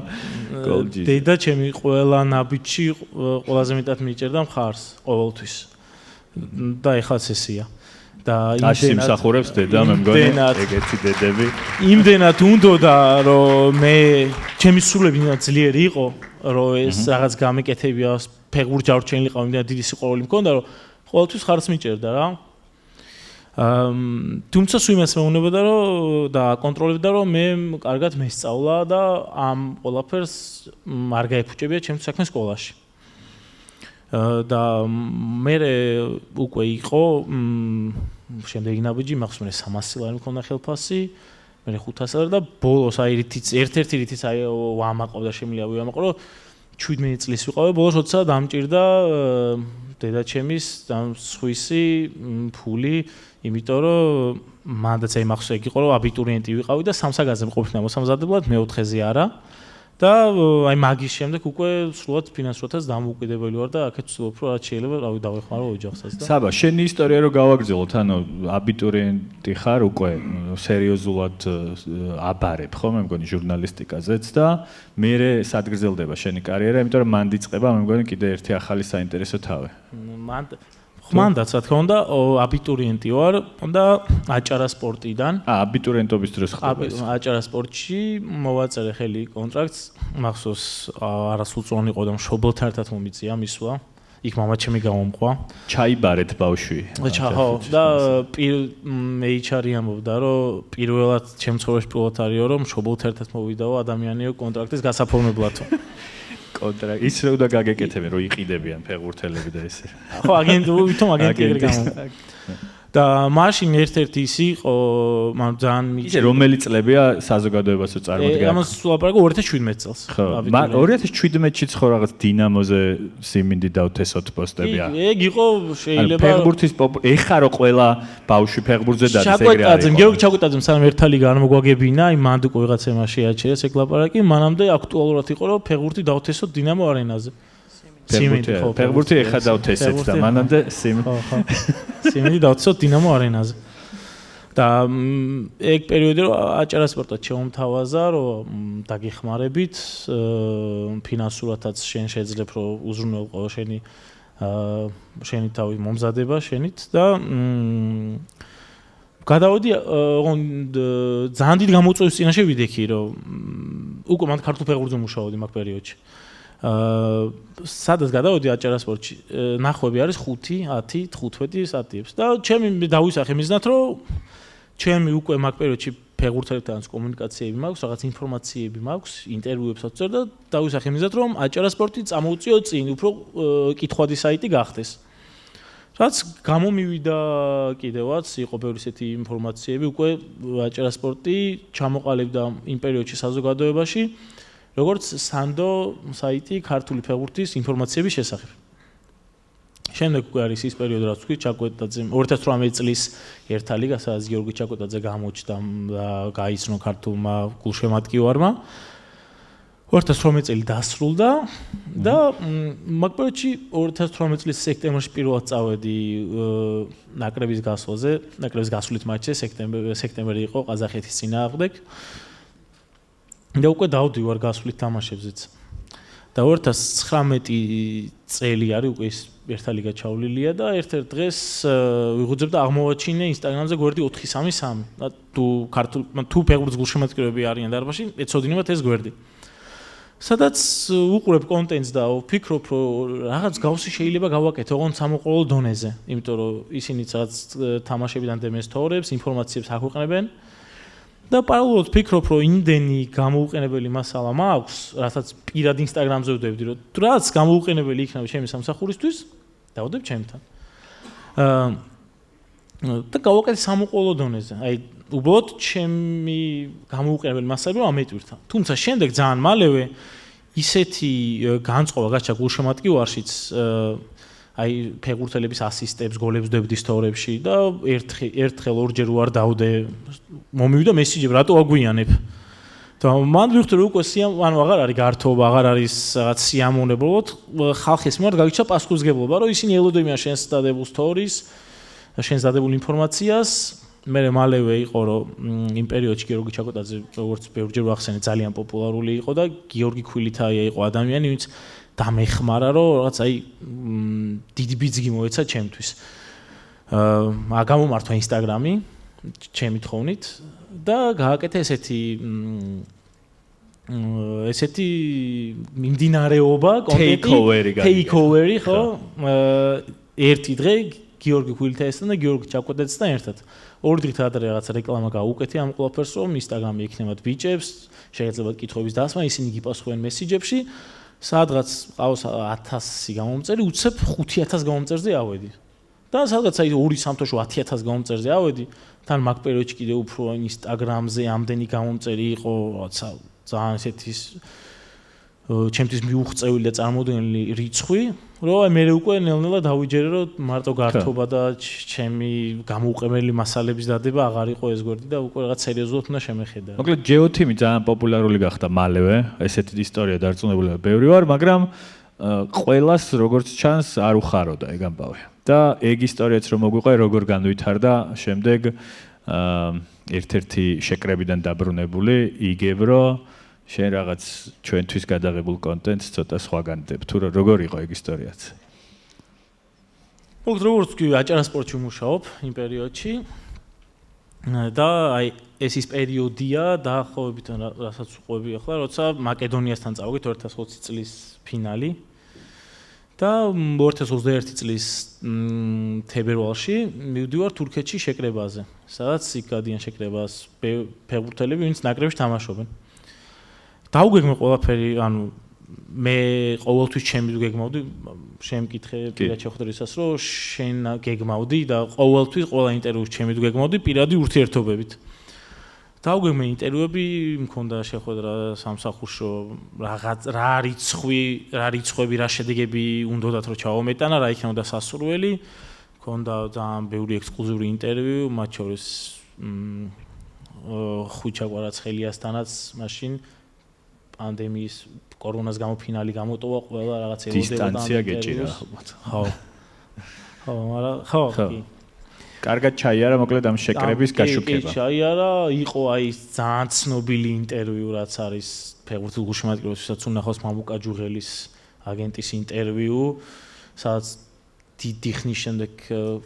Speaker 4: გოლჯის.
Speaker 1: დედა ჩემი ყველა ნაბიჯში ყველაზე მეტად მიჭერდა მხარს ყოველთვის. და ეხლაც ესია. და
Speaker 4: იმსახურებს დედა მე მგონი ეგეთი დედები.
Speaker 1: იმდენად უნდოდა რომ მე ჩემი სულები ძლიერი იყო რომ ეს რაღაც გამეკეთებია ფეხბურთში არჩენილიყავ იმდენად დიდი სიყვარული მქონდა რომ ყოველთვის ხარს მიჭერდა რა. თუმცა სულ იმას მეუბნებოდა რომ და კონტროლებდა რომ მე კარგად მესწავლა და ამ ყველაფერს არ გაიფუჭებია ჩემს საქმე სკოლაში. და მე უკვე იყო შემდეგი ნაბიჯი მახსოვს მე 300 ლარი მქონდა ხელფასი მე 500 ლარი და ბოლოს აი ერთ-ერთი რითიც აი ვამაყობდა შემიძლია ვიამაყო რომ 17 წლის ვიყავი ბოლოს როცა დამჭირდა დედა ჩემის სხვისი ფული იმიტომ რომ მანდაც აი მახსოვს ეგ იყო რომ აბიტურიენტი ვიყავი და სამსაგაზე მყოფნა მოსამზადებლად მე 4-ზე არა და აი მაგის შემდეგ უკვე სრულად ფინანსურადაც დამოუკიდებელი ვარ და აქეთ ვცდილობ რომ რაც შეიძლება რავი დავეხმარო ოჯახსაც და
Speaker 4: საბა შენი ისტორია რო გავაგრძელოთ ანუ აბიტურიენტი ხარ უკვე სერიოზულად აბარებ ხო მე მგონი ჟურნალისტიკაზეც და მერე სად გრძელდება შენი კარიერა იმიტომ რომ მან დიწყება მე მგონი კიდე ერთი ახალი საინტერესო თავი
Speaker 1: მანდაც რა თქმა უნდა აბიტურიენტი ვარ და აჭარა სპორტიდან
Speaker 4: აბიტურიენტობის დროს ხდება ეს
Speaker 1: აჭარა სპორტში მოვაწერე ხელი კონტრაქტს მახსოვს არასრულწლოვანი იყო და მშობელთან ერთად მომიწია მისვლა იქ მამაჩემი გამომყვა
Speaker 4: ჩაიბარეთ ბავშვი
Speaker 1: ხო და მე HR-ი ამბობდა რომ პირველად ჩემ ცხოვრებაში პირველად არისო რომ მშობელთან ერთად მოვიდაო ადამიანიო კონტრაქტის გასაფორმებლად
Speaker 4: ის რო უნდა გაგეკეთებენ რომ იყიდებიან ფეხბურთელები და ესე
Speaker 1: ხო ვითომ აგენტი ეგრე გამომყვა და მაშინ ერთ-ერთი ის იყო მან ძალიან
Speaker 4: ისე რომელი წლებია საზოგადოებასო წარმოდგა
Speaker 1: ამას სულაპარაკო 2017 წელს
Speaker 4: ხო 2017-ში ხო რაღაც დინამოზე სიმინდი დავთესოთ პოსტებია
Speaker 1: ეგ იყო შეიძლება
Speaker 4: ფეხბურთის ეხა რო ყველა ბავშვი ფეხბურთზე დადის ეგრე არის
Speaker 1: გიორგი ჩაკუტაძემ სანამ ერთ თალი განმოგვაგებინა იმ მანდ უკვე რაღაც ემა შეაჩერეს ეგ ლაპარაკი მანამდე აქტუალურად იყო რომ ფეხბურთი დავთესოთ დინამო არენაზე
Speaker 4: ფეხბურთი ეხა დავთესეთ და მანამდე
Speaker 1: სიმინდი დავთესოთ დინამო არენაზე და ეგ პერიოდი რომ აჭარა სპორტად შემომთავაზა რომ დაგეხმარებით ფინანსურადაც შენ შეძლებ რომ უზრუნველყო შენი თავი მომზადება შენით და გადავედი ძალიან დიდ გამოწვევის წინაშე ვიდექი რომ უკვე მან ქართულ ფეხბურთზე მუშაობდი მაგ პერიოდში სადაც გადავედი აჭარა სპორტში ნახვები არის 5, 10, 15 საათიებს და ჩემი დავისახე მიზნად რომ ჩემი უკვე მაგ პერიოდში ფეხბურთელებთან კომუნიკაციები მაქვს, რაღაც ინფორმაციები მაქვს, ინტერვიუებსაც ვწერ და დავისახე მიზნად რომ აჭარა სპორტი წამოუწიო წინ, უფრო კითხვადი საიტი გახდეს. რაც გამომივიდა კიდევაც იყო ბევრი ისეთი ინფორმაციები, უკვე აჭარა სპორტი ჩამოყალიბდა იმ პერიოდში საზოგადოებაში, როგორც სანდო საიტი ქართული ფეხბურთის ინფორმაციების შესახებ. შემდეგ უკვე არის ის პერიოდი, რაც თქვი ჩაკვეტაძემ 2018 წლის ერთა ლიგა, სადაც გიორგი ჩაკვეტაძე გამოჩნდა და გაიცნო ქართულმა გულშემატკივარმა. 2018 წელი დასრულდა და მაგ პერიოდში 2018 წლის სექტემბერში პირველად წავედი ნაკრების გასვლაზე, ნაკრების გასვლით მატჩზე სექტემბერი იყო ყაზახეთის წინააღმდეგ. და უკვე დავდივარ გასვლით თამაშებზეც. და 2019 წელი არის უკვე ის ერთა ლიგა ჩავლილია და ერთ-ერთ დღეს ვიღუძებ და აღმოვაჩინე ინსტაგრამზე გვერდი 433 და თუ ფეხბურთის გულშემატკივრები არიან დარბაზში, ეცოდინებათ ეს გვერდი. სადაც უყურებ კონტენტს და ვფიქრობ, რომ რაღაც გავსი შეიძლება გავაკეთო ოღონდ სამოყოლო დონეზე, იმიტომ რომ ისინიც რაღაც თამაშებიდან დემეს თორებს, ინფორმაციებს აქვეყნებენ. და პარალელურად ვფიქრობ, რომ იმდენი გამოუყენებელი მასალა მაქვს, რასაც პირად ინსტაგრამზე ვდევდი, რომ რაც გამოუყენებელი იქნება ჩემი სამსახურისთვის, დავდებ ჩემთან. და გავაკეთე სამოყოლო დონეზე. აი, უბრალოდ ჩემი გამოუყენებელი მასალები რომ ამეტვირთა. თუმცა შემდეგ ძალიან მალევე ისეთი განწყობა გაჩა გულშემატკივარშიც, აი ფეხბურთელების ასისტებს, გოლებს ვდებდი სტორებში და ერთხელ ორჯერ ვარ დავდე მომივიდა მესიჯები, რატო აგვიანებ? და მან ვიხდი რომ უკვე ანუ აღარ არის გართობა, აღარ არის რაღაც სიამოვნებელად, ხალხის მიმართ გაგიჩა პასუხისმგებლობა, რომ ისინი ელოდებიან შენს დადებულ სტორის, შენს დადებულ ინფორმაციას. მე მალევე იყო რომ იმ პერიოდში გიორგი ჩაკოტაძე როგორც ბევრჯერ ვახსენე ძალიან პოპულარული იყო და გიორგი ქვილითაია იყო ადამიანი, ვინც დამეხმარა რომ რაღაც აი დიდი ბიძგი მოეცა ჩემთვის. გამომართვა ინსტაგრამი ჩემი თხოვნით და გააკეთე ესეთი მიმდინარეობა კონტენტი take-over-ი ხო? ერთი დღე გიორგი ქვილითაიასთან და გიორგი ჩაკოტაძესთან ერთად. ორი დღით ადრე რაღაც რეკლამა გაუკეთე ამ ყველაფერს, რომ ინსტაგრამი ექნებათ ბიჭებს, შეიძლება კითხვების დასმა, ისინი გიპასუხებენ მესიჯებში. სადღაც ყავს 1000 გამომწერი, უცებ 5000 გამომწერზე ავედი. და სადღაც აი 2-3 თვეში 10000 გამომწერზე ავედი. თან მაგ პერიოდში კიდე უფრო ინსტაგრამზე ამდენი გამომწერი იყო, რაღაცა ძალიან ესეთი ჩემთვის მიუღწევილი და წარმოუდგენელი რიცხვი, რომ მე უკვე ნელ-ნელა დავიჯერე, რომ მარტო გართობა და ჩემი გამოუყენებელი მასალების დადება აღარ იყო ეს გვერდი და უკვე რაღაც სერიოზულად უნდა შემეხედა.
Speaker 4: მოკლედ ჯეოთიმი ძალიან პოპულარული გახდა მალევე, ესეთი ისტორია დარწმუნებული ბევრი ვარ, მაგრამ ყველას როგორც ჩანს არ უხაროდა ეგ ამბავი. და ეგ ისტორიაც რომ მოგვიყვა, როგორ განვითარდა შემდეგ ერთ-ერთი შეკრებიდან დაბრუნებული იგებ, რომ შენ რაღაც ჩვენთვის გადაღებულ კონტენტს ცოტა სხვაგან დებ. თუ როგორ იყო ეგ ისტორიაც?
Speaker 1: მოკლედ როგორც კი აჭარასპორტში ვმუშაობ იმ პერიოდში და აი ეს ის პერიოდია დაახლოებით რასაც ვყვები ახლა, როცა მაკედონიასთან წავიდით 2020 წლის ფინალი და 2021 წლის თებერვალში მივდივარ თურქეთში შეკრებაზე, სადაც იქ გადიან შეკრებას ფეხბურთელები, ვინც ნაკრებში თამაშობენ. დაუგეგმე ყველაფერი, ანუ მე ყოველთვის ჩემი გეგმავდი, შემკითხე პირად შეხვდრისას, რომ შენ გეგმავდი და ყოველთვის ყველა ინტერვიუს ჩემი გეგმავდი პირადი ურთიერთობებით. დაუგეგმე ინტერვიუები მქონდა შეხვედრა სამსახურში, რა რიცხვები, რა შედეგები უნდათ რომ ჩავამეტანა, რა იქნებოდა სასურველი. მქონდა ძალიან ბევრი ექსკლუზიური ინტერვიუ, მათ შორის ხუჩა კვარაცხელიასთანაც მაშინ პანდემიის კორონას გამო ფინალი გამოტოვა ყველა რაღაც ელოდებოდა
Speaker 4: დისტანცია გეჭირა ალბათ.
Speaker 1: ხო, კი.
Speaker 4: კარგად ჩაიარა მოკლედ ამ შეკრების გაშუქება.
Speaker 1: კი, ჩაიარა, იყო აი ძალიან ცნობილი ინტერვიუ, რაც არის ფეხბურთის გულშემატკივრებისათვის უნახავს მამუკა ჯუღელის აგენტის ინტერვიუ, სადაც დიდი ხნის შემდეგ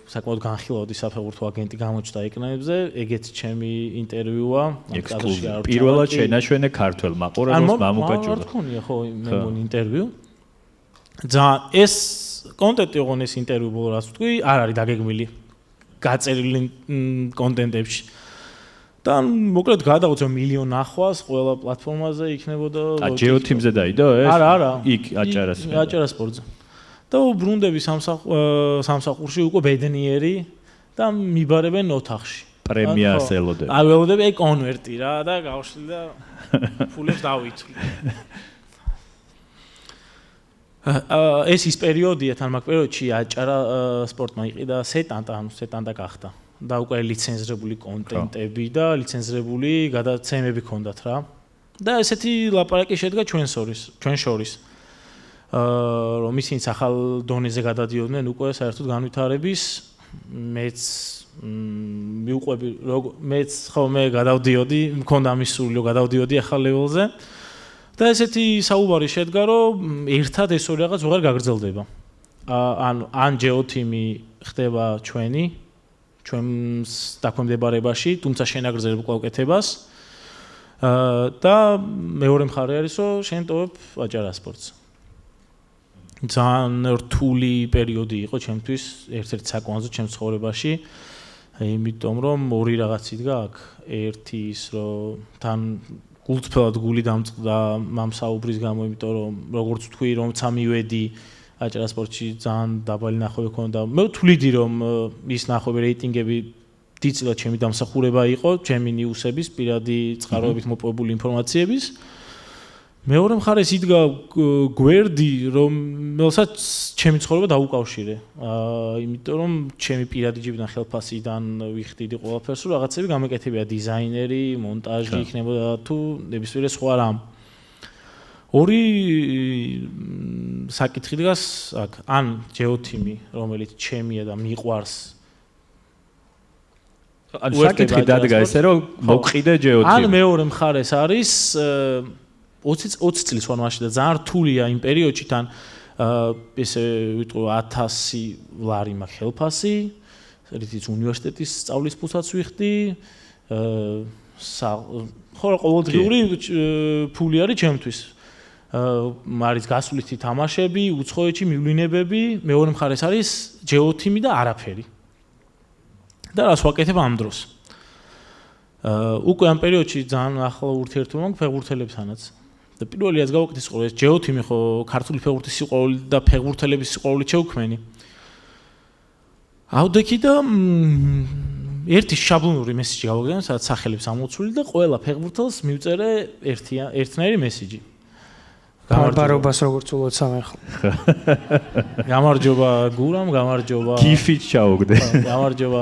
Speaker 1: საკმაოდ განხილავდი საფეხბურთო აგენტი გამოჩნდა ეკრანებზე, ეგეც ჩემი ინტერვიუა.
Speaker 4: პირველად შენაშვენე ქართველ მაყურებელს მამუკა ჯუღელი.
Speaker 1: არ თქონია ხო მე მგონი ინტერვიუ. ძალიან ეს კონტენტი ოღონდ ეს ინტერვიუ ბოლო რაც ვთქვი, არ არის დაგეგმილი გაწერილი კონტენტებში. და მოკლედ გადავწევ მილიონ ახვას ყველა პლატფორმაზე იქნებოდა.
Speaker 4: ჯეოთიმზე დაიდო ეს?
Speaker 1: არა.
Speaker 4: იქ
Speaker 1: აჭარასპორტზე. და უბრუნდები სამსახურში უკვე ბედნიერი და მიბარებენ ოთახში.
Speaker 4: პრემიას ელოდები.
Speaker 1: აი ველოდები აი კონვერტი რა და გავშლი და ფულებს დავითვლი. ეს ის პერიოდია თან მაგ პერიოდში აჭარა სპორტმა იყიდა სეტანტა გახდა. და უკვე ლიცენზირებული კონტენტები და ლიცენზირებული გადაცემები ჰქონდათ რა. და ესეთი ლაპარაკი შედგა ჩვენ შორის. რომ ისინი ახალ დონეზე გადადიოდნენ უკვე საერთოდ განვითარების მეც მიუყვები მეც ხოლმე გადავდიოდი მქონდა ამის სურვილი რომ გადავდიოდი ახალ ლეველზე და ესეთი საუბარი შედგა რომ ერთად ეს ორი რაღაც უღარ გაგრძელდება ან ჯეოთიმი ხდება ჩვენს დაქვემდებარებაში თუმცა შენაგრძელებ კვლავ-კეთებას და მეორე მხარე არის რომ შენ ტოვებ აჭარასპორტს ძალიან რთული პერიოდი იყო ჩემთვის ერთ-ერთი საკონზე ჩემს ცხოვრებაში იმიტომ რომ ორი რაღაც იდგა აქ ერთი ის რომ თან გულწრფელად გული დამწყდა მამსაუბრის გამო იმიტომ რომ როგორც ვთქვი რომცა მივედი აჭარასპორტში ძალიან დაბალი ნახვები ჰქონდა მე ვთვლიდი რომ ის ნახვები რეიტინგები დიდწილად ჩემი დამსახურება იყო ჩემი ნიუსების პირადი წყაროებით მოპოვებული ინფორმაციების მეორე მხარეს იდგა გვერდი რომელსაც ჩემი ცხოვრება დაუკავშირე იმიტომ რომ ჩემი პირადი ჯიბიდან ხელფასიდან ვიხდიდი ყველაფერს რომ რაღაცები გამეკეთებია დიზაინერი მონტაჟი იქნებოდა თუ ნებისმიერი სხვა რამ ორი საკითხი დგას აქ ან ჯეოთიმი რომელიც ჩემია და მიყვარს
Speaker 4: ან საკითხი დადგა ესე რომ მოვყიდე ჯეოთიმი
Speaker 1: ან მეორე მხარეს არის 20 წლის ვარ მაშინ და ძალიან რთულია იმ პერიოდში თან ესე ვიტყვი 1000 ლარი მაქვს ხელფასი რითიც უნივერსიტეტის სწავლის ფულსაც ვიხდი ხო ყოველდღიური ფული არის ჩემთვის არის გასვლითი თამაშები უცხოეთში მივლინებები მეორე მხარეს არის ჯეოთიმი და არაფერი და რას ვაკეთებ ამ დროს უკვე ამ პერიოდში ძალიან ახლა ურთიერთობა მაქვს ფეხბურთელებთანაც და პირველი რაც გავაკეთე იყო ეს ჯეოთიმი ხო ქართული ფეხბურთის სიყვარული და ფეხბურთელების სიყვარული შევქმენი. ავდექი და ერთი შაბლონური მესიჯი გავაკეთე, სადაც სახელებს ამოცული და ყველა ფეხბურთელს მივწერე ერთნაირი მესიჯი.
Speaker 3: ბარბარობას როგორც ულოცა მე ხო.
Speaker 1: გამარჯობა გურამ, გამარჯობა.
Speaker 4: გიფით ჩაუგდე.
Speaker 1: გამარჯობა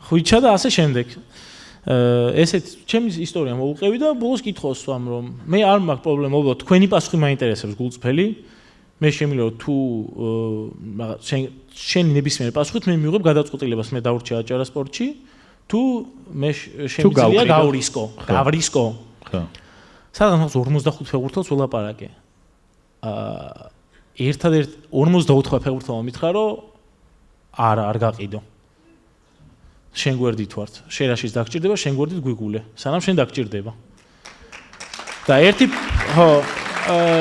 Speaker 1: ხვიჩა და ასე შემდეგ. ესეთ ჩემი ისტორია მოვუყევი და ბოლოს კითხავს ვამ რომ მე არ მაქვს პრობლემა, უბრალოდ თქვენი პასუხი მაინტერესებს გულწრფელი. მე შემიძლია რომ თუ შენი ნებისმიერი პასუხით მე მივიღებ გადაწყვეტილებას მე დავრჩი აჭარა სპორტში თუ მე შემიძლია გავრისკო.
Speaker 4: ხო.
Speaker 1: სადღაც 45 ფეხბურთელს ველაპარაკე. ერთადერთ 45 ფეხბურთელმა მითხრა რომ არ გაყიდო. შენ გვერდით ვართ. შერაშიც დაგჭირდება, შენ გვერდით გვიგულე. სანამ შენ დაგჭირდება. და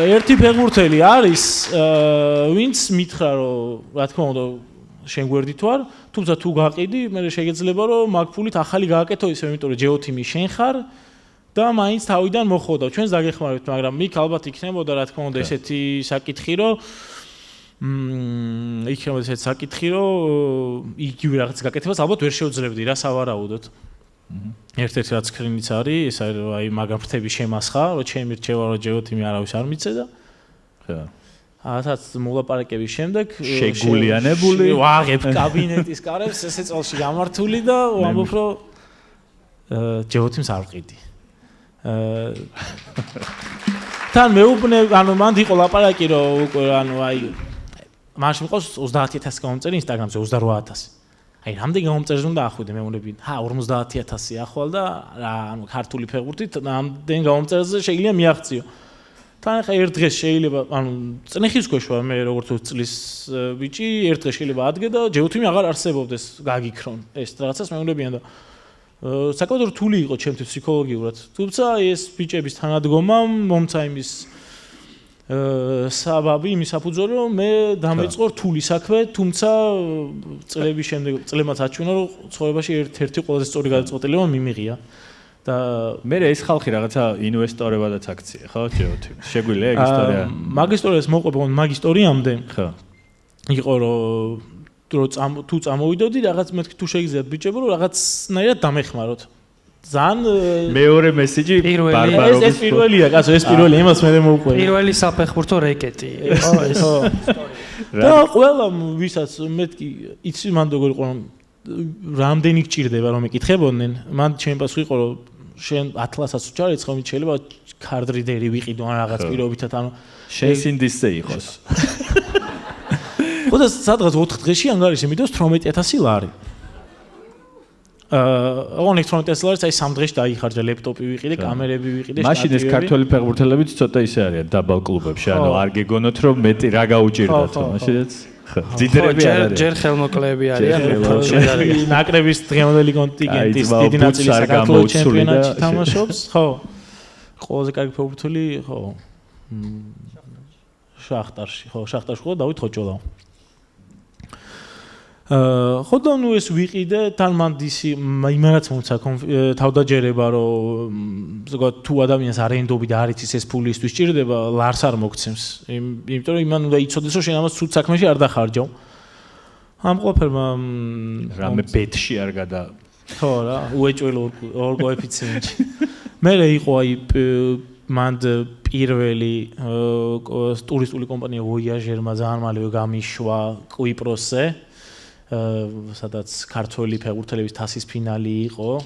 Speaker 1: ერთი ფეხბურთელი არის, ვინც მითხრა რომ რა თქმა უნდა შენ გვერდით ვარ, თუმცა თუ გაყიდი, მე შეგეძლება რომ მაგ ფულით ახალი გააკეთო ისე, იმიტომ რომ ჯეოთიმი შენ ხარ და მაინც თავიდან მოხოდავ. ჩვენს დაგეხმარებთ, მაგრამ მიქ ალბათ იქნებოდა რა თქმა უნდა ესეთი საკითხი, რომ იქნებოდა ესეთი საკითხი, რომ იგივე რაღაც გაკეთებას ალბათ ვერ შეუძლებდი რა სავარაუდოდ. ერთ-ერთი რაც კრინიც არის, ეს არის რომ აი მაგარ ფრთები შემასხა, რომ ჩემი რჩევა რომ ჯეოთიმი არავის არ მიცე და
Speaker 4: ხო.
Speaker 1: ასაც მოლაპარაკების შემდეგ
Speaker 4: შეგულიანებული
Speaker 1: ვაღებ კაბინეტის კარებს ესე წელში გამართული და ვამბობ რომ ჯეოთიმს არ ვყიდი. თან მეუბნე, ანუ მანდ იყო ლაპარაკი რომ უკვე ანუ აი მაშინ მიყავს 30000 გამომწერი ინსტაგრამზე 28000. აი რამდენი გამომწერს უნდა ახვიდე მე მგონები 50000 ახვალ და რა ანუ ქართული ფეხბურთით რამდენი გამომწერზე შეიძლება მიაღწიო. თან ხა ერთ დღეს შეიძლება ანუ წნეხის ქვეშ ვარ მე როგორც წლის ბიჭი ერთ დღეს შეიძლება ადგე და ჯეოთიმი აღარ არსებობდეს გაგიქრონ ეს რაღაცას მე მგონებიან და საკმაოდ რთული იყო ჩემთვის ფსიქოლოგიურად. თუმცა ეს ბიჭების თანადგომა მომცა იმის საბაბი იმის საფუძველი რომ მე დამეწყო რთული საქმე, თუმცა წლების შემდეგ წლებმაც აჩვენა რომ ცხოვრებაში ერთ-ერთი ყველაზე სწორი გადაწყვეტილება მიმიღია. და
Speaker 4: მე ეს ხალხი რაღაცა ინვესტორებადაც აქცია, ხო, ჯეოთიმ. შეგვიძლია ეგ ისტორია?
Speaker 1: მაგ ისტორიას მოყვება მაგ ისტორიამდე.
Speaker 4: ხო.
Speaker 1: იყო რომ თუ წამოვიდოდი რაღაც მეთქი თუ შეგიძლიათ ბიჭებო რომ რაღაცნაირად დამეხმაროთ. ძალიან
Speaker 4: მეორე მესიჯი ბარბარობის
Speaker 1: ეს პირველია, კაცო, ეს პირველი იმას მე მოუყვე.
Speaker 3: პირველი საფეხბურთო რეკეტი იყო ეს.
Speaker 1: და ყველა ვისაც მეთქი იცი მან როგორ იყო რომ რამდენი გჭირდება რომ ეკითხებოდნენ, მან ჩემი პასუხი იყო რომ შენ ათლასაც უჩარეცხო, მით შეიძლება ქარდრიდერი ვიყიდო ან რაღაც პირობითად, ანუ
Speaker 4: შენ სინდისზე იყოს.
Speaker 1: ხო და სადღაც 4 დღეში ანგარიში მიდოს 18000 ლარი. ოღონდ 18000 ლარიც აი 3 დღეში დაიხარჯა, ლეპტოპი ვიყიდე, კამერები ვიყიდე, შტატივები.
Speaker 4: მაშინ ეს ქართველი ფეხბურთელებიც ცოტა ისე არიან დაბალ კლუბებში, ანუ არ გეგონოთ რომ მეტი რა გაუჭირდათ, მაშინაც ხო. ძიდრები არ არის.
Speaker 3: ჯერ ხელმოკლეები არიან,
Speaker 1: ნაკრების დღევანდელი კონტინგენტის დიდი ნაწილი საქართველოს ჩემპიონატში თამაშობს, ხო. ყველაზე კარგი ფეხბურთელი, ხო. შახტარში, ხო, შახტარში ხო დავით ხოჭოლა. ხო და ნუ ეს ვიყიდე, თან მანდისი იმანაც მომცა თავდაჯერება რომ ზოგადად თუ ადამიანს არ ენდობი და არ იცის ეს ფული ისთვის ჭირდება, ლარს არ მოგცემს. იმიტომ რომ იმან უნდა იცოდეს რომ შენ ამას ცუდ საქმეში არ დახარჯავ. ამ ყველაფერმა
Speaker 4: რამე ბეთში არ გადა.
Speaker 1: ხო რა, უეჭველ ორ კოეფიციენტში. მე იყო აი მანდ პირველი ტურისტული კომპანია ვოიაჟერმა ძალიან მალევე გამიშვა კვიპროსზე. სადაც ქართველი ფეხბურთელების თასის ფინალი იყო.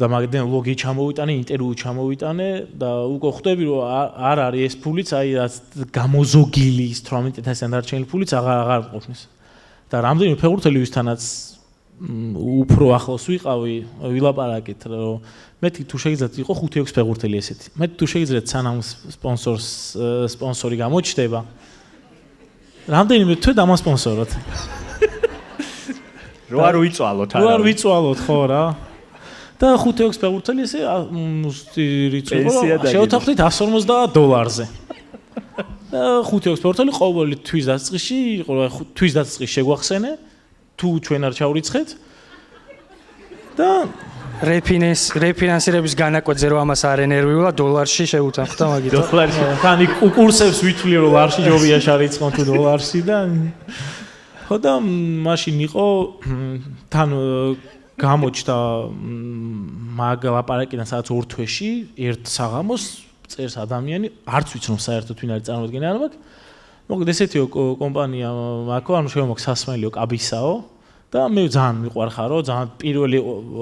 Speaker 1: და მაგდენ ლოგი ჩამოვიტანე, ინტერვიუ ჩამოვიტანე და უკვე ხვდები რომ არ არის ეს ფულიც, აი რაც გამოზოგილი 18000-დან დარჩენილი ფულიც აღარ ყოფნის. და რამდენი ფეხბურთელი ვისთანაც უფრო ახლოს ვიყავი, ვილაპარაკეთ რომ მეთქი თუ შეგიძლიათ იყო 5-6 ფეხბურთელი ესეთი. მეთქი თუ შეგიძლიათ სანამ სპონსორი გამოჩნდება რამდენიმე თვე დამასპონსოროთ.
Speaker 4: რო არ ვიწვალოთ არა.
Speaker 1: რო არ ვიწვალოთ ხო რა. და 5-6 ფეხბურთელი ესე რიცხვი შევთანხმდით $150-ზე. და 5-6 ფეხბურთელი ყოველი თვის დასაწყისში იყო თვის დასაწყისში შეგვახსენე თუ ჩვენ არ ჩავრიცხეთ. და
Speaker 3: რეფინანსირების განაკვეთზე რომ ამას არ ენერვიულა $-ში შეუთანხმდა მაგით.
Speaker 1: $-ში. თან იქ კურსებს ვითვლი რომ ლარში ჯობია შარიცხონ თუ $-ში და ხო და მაშინ იყო თან გამოჩნდა მაგ ლაპარაკიდან სადაც ორ თვეში ერთ საღამოს წერს ადამიანი, არც ვიცი რომ საერთოდ ვინ არის წარმოადგენელი არ მაქვს. მოკლედ ესეთიო კომპანია მაქო, ანუ შემოგვაქვს სასმელიო კაბისაო და მე ძალიან მიყვარხარო, ძალიან პირველი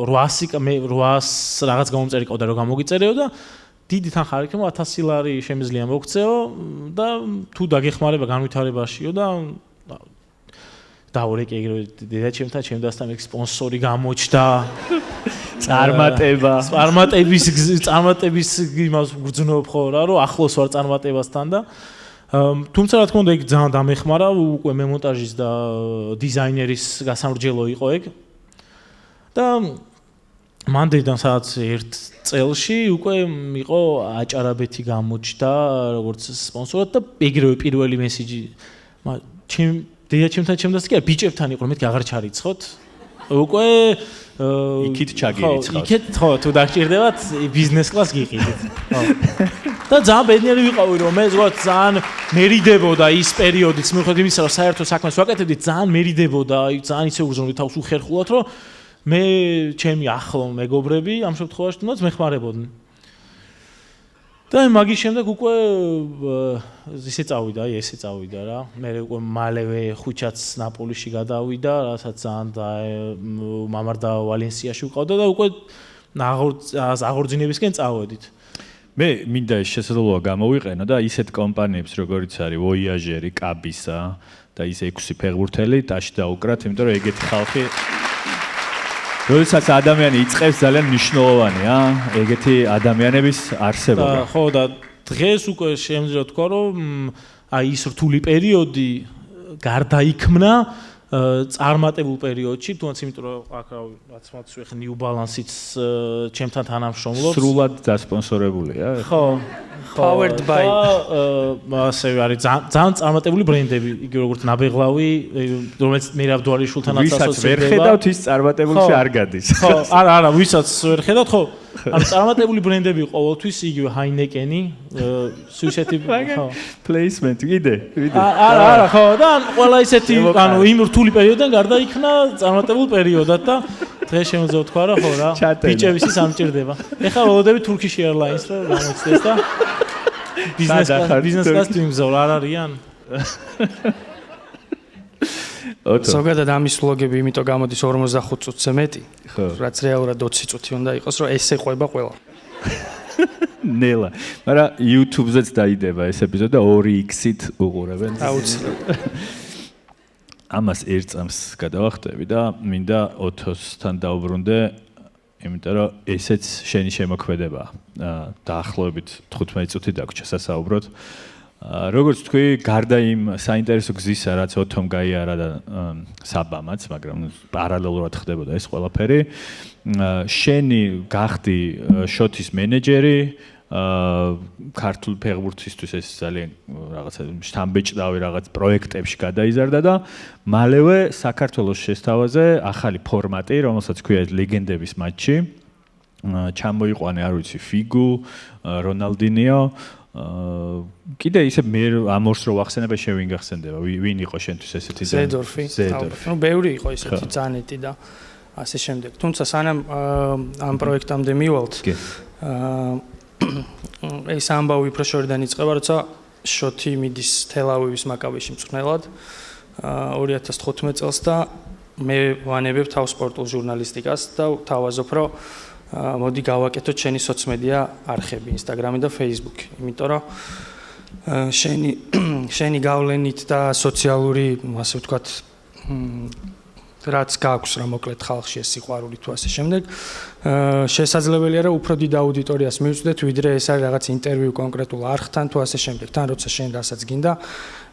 Speaker 1: 800 რაღაც გამომწერი ყავდა რომ გამოგიწერეო და დიდი თანხა იქნება 1000 ლარი შემიძლია მოგცეო და თუ დაგეხმარება განვითარებაშიო და დაურეკე ეგრევე დედაჩემთან ჩემდასთან ეგ სპონსორი გამოჩნდა წარმატების იმას გრძნობ ხო რა რომ ახლოს ვარ წარმატებასთან და თუმცა რა თქმა უნდა ეგ ძალიან დამეხმარა უკვე მემონტაჟის და დიზაინერის გასამრჯელო იყო ეგ და მანდეიდან სადაც ერთ წელში უკვე იყო აჭარაბეთი გამოჩნდა როგორც სპონსორად და ეგრევე პირველი მესიჯი დედაჩემთან ჩემდასთან კი ბიჭებთან იყო მეთქი აღარ ჩარიცხოთ უკვე
Speaker 4: იქით ჩაგირიცხავთ
Speaker 1: იქით ხო თუ დაგჭირდებათ ბიზნეს კლას გიყიდით ხო და ძალიან ბედნიერი ვიყავი რომ მე ზოგადად ძალიან მერიდებოდა ის პერიოდიც მიუხედავად იმისა რომ საერთო საქმეს ვაკეთებდი ძალიან მერიდებოდა ძალიან ისე უგზნობდი თავს უხერხულად რომ მე ჩემი ახლო მეგობრები ამ შემთხვევაში თუნდაც მეხმარებოდნენ და მაგის შემდეგ უკვე ესე წავიდა რა მე უკვე მალევე ხუჩაც ნაპოლიში გადავიდა რასაც ძალიან მამარდა ვალენსიაში ვიყავდა და უკვე აღორძინებისკენ წავედით
Speaker 4: მე მინდა ეს შესაძლებლობა გამოვიყენო და ისეთ კომპანიებს როგორიც არის ვოიაჟერი, კაბისა და ის 6 ფეხბურთელი ტაში დაუკრათ, იმიტომ რომ ეგეთი ხალხი როდესაც ადამიანი იწყებს ძალიან მნიშვნელოვანია, ეგეთი ადამიანების არსებობა.
Speaker 1: ხო და დღეს უკვე შემიძლია თქვა რომ აი ის რთული პერიოდი გარდაიქმნა წარმატებულ პერიოდში, თუნდაც იმიტომ რომ აქ რაც მათს ვეხ New Balance-იც ჩემთან თანამშრომლობს.
Speaker 4: სრულად დასპონსორებულია,
Speaker 1: ხო.
Speaker 3: Powered by
Speaker 1: ასე არის ძალიან წარმატებული ბრენდები, იგი როგორც ნაბეღლავი, რომელიც მერაბ დუალიშვილთანაც ასოცირდება.
Speaker 4: ვისაც ვერ ხედავთ, ის წარმატებულში არ გადის.
Speaker 1: ხო, არა, ვისაც ვერ ხედავთ, ხო. ანუ წარმატებული ბრენდები ყოველთვის იგივე Heineken-ი, სუისეთი, ხო.
Speaker 4: Placement, ვიდე.
Speaker 1: არა, ხო, და ყველა ისეთი, ანუ იმ რთული პერიოდიდან გარდაიქმნა წარმატებულ პერიოდად და დღეს შემიძლია ვთქვა რა, ხო რა, ბიჭების ის ამჭირდება. ეხლა ველოდები Turkish Airlines რა გამოჩნდეს და ბიზნეს კლასი იმზოლ არ არიან.
Speaker 3: ზოგადად ამის ვლოგები იმიტომ გამოდის 45 წუთზე მეტი, რაც რეალურად 20 წუთი უნდა იყოს, რომ ეს ეყვება ყველა.
Speaker 4: ნელა, მაგრამ YouTube-ზეც დაიდება ეს ეპიზოდი და 2x-ით უყურებენ.
Speaker 3: აუცილებლად.
Speaker 4: ამას ერთ წამს გადავახტები და მინდა ოთოსთან დაუბრუნდე, იმიტომ რომ ესეც შენი შემოქმედებაა. დაახლოებით 15 წუთი დაგვრჩა სასაუბროდ. როგორც თქვი, გარდა იმ საინტერესო გზისა, რაც ოთომ გაიარა და საბამაც, მაგრამ პარალელურად ხდებოდა ეს ყველაფერი, შენი გახდი შოთის მენეჯერი, ქართულ ფეხბურთისთვის ეს ძალიან რაღაცა შთამბეჭდავი რაღაც პროექტებში გადაიზარდა და მალევე საქართველოს შესთავაზე ახალი ფორმატი, რომელსაც ქვია ლეგენდების მატჩი, ჩამოიყვანე, არ ვიცი, ფიგუ, რონალდინიო კიდე ისე მე ამორს რო ვახსენებ შევინ გახსენდება ვინ იყო შენთვის ესეთი
Speaker 3: ზედორფი ნუ ბევრი იყო ესეთი ძანეტი და ასე შემდეგ თუმცა სანამ ამ პროექტამდე მივალთ ეს ამბავი უფრო შორიდან იწყება როცა შოთი მიდის თელ-ავივის მაკაბეში მწვრთნელად 2015 წელს და მე ვანებებ თავს სპორტულ ჟურნალისტიკას და თავაზობ რომ მოდი გავაკეთოთ შენი სოციალ-მედია არხები, Instagram-ი და Facebook-ი, იმიტომ რომ შენი გავლენით და სოციალური, ასე ვთქვათ, რაც გაქვს რა მოკლედ ხალხში ეს სიყვარული თუ ასე შემდეგ, შესაძლებელია რომ უფრო დიდ აუდიტორიას მივწვდეთ, ვიდრე ეს არის რაღაც ინტერვიუ კონკრეტულ არხთან თუ ასე შემდეგ, თან როცა შენ რასაც გინდა,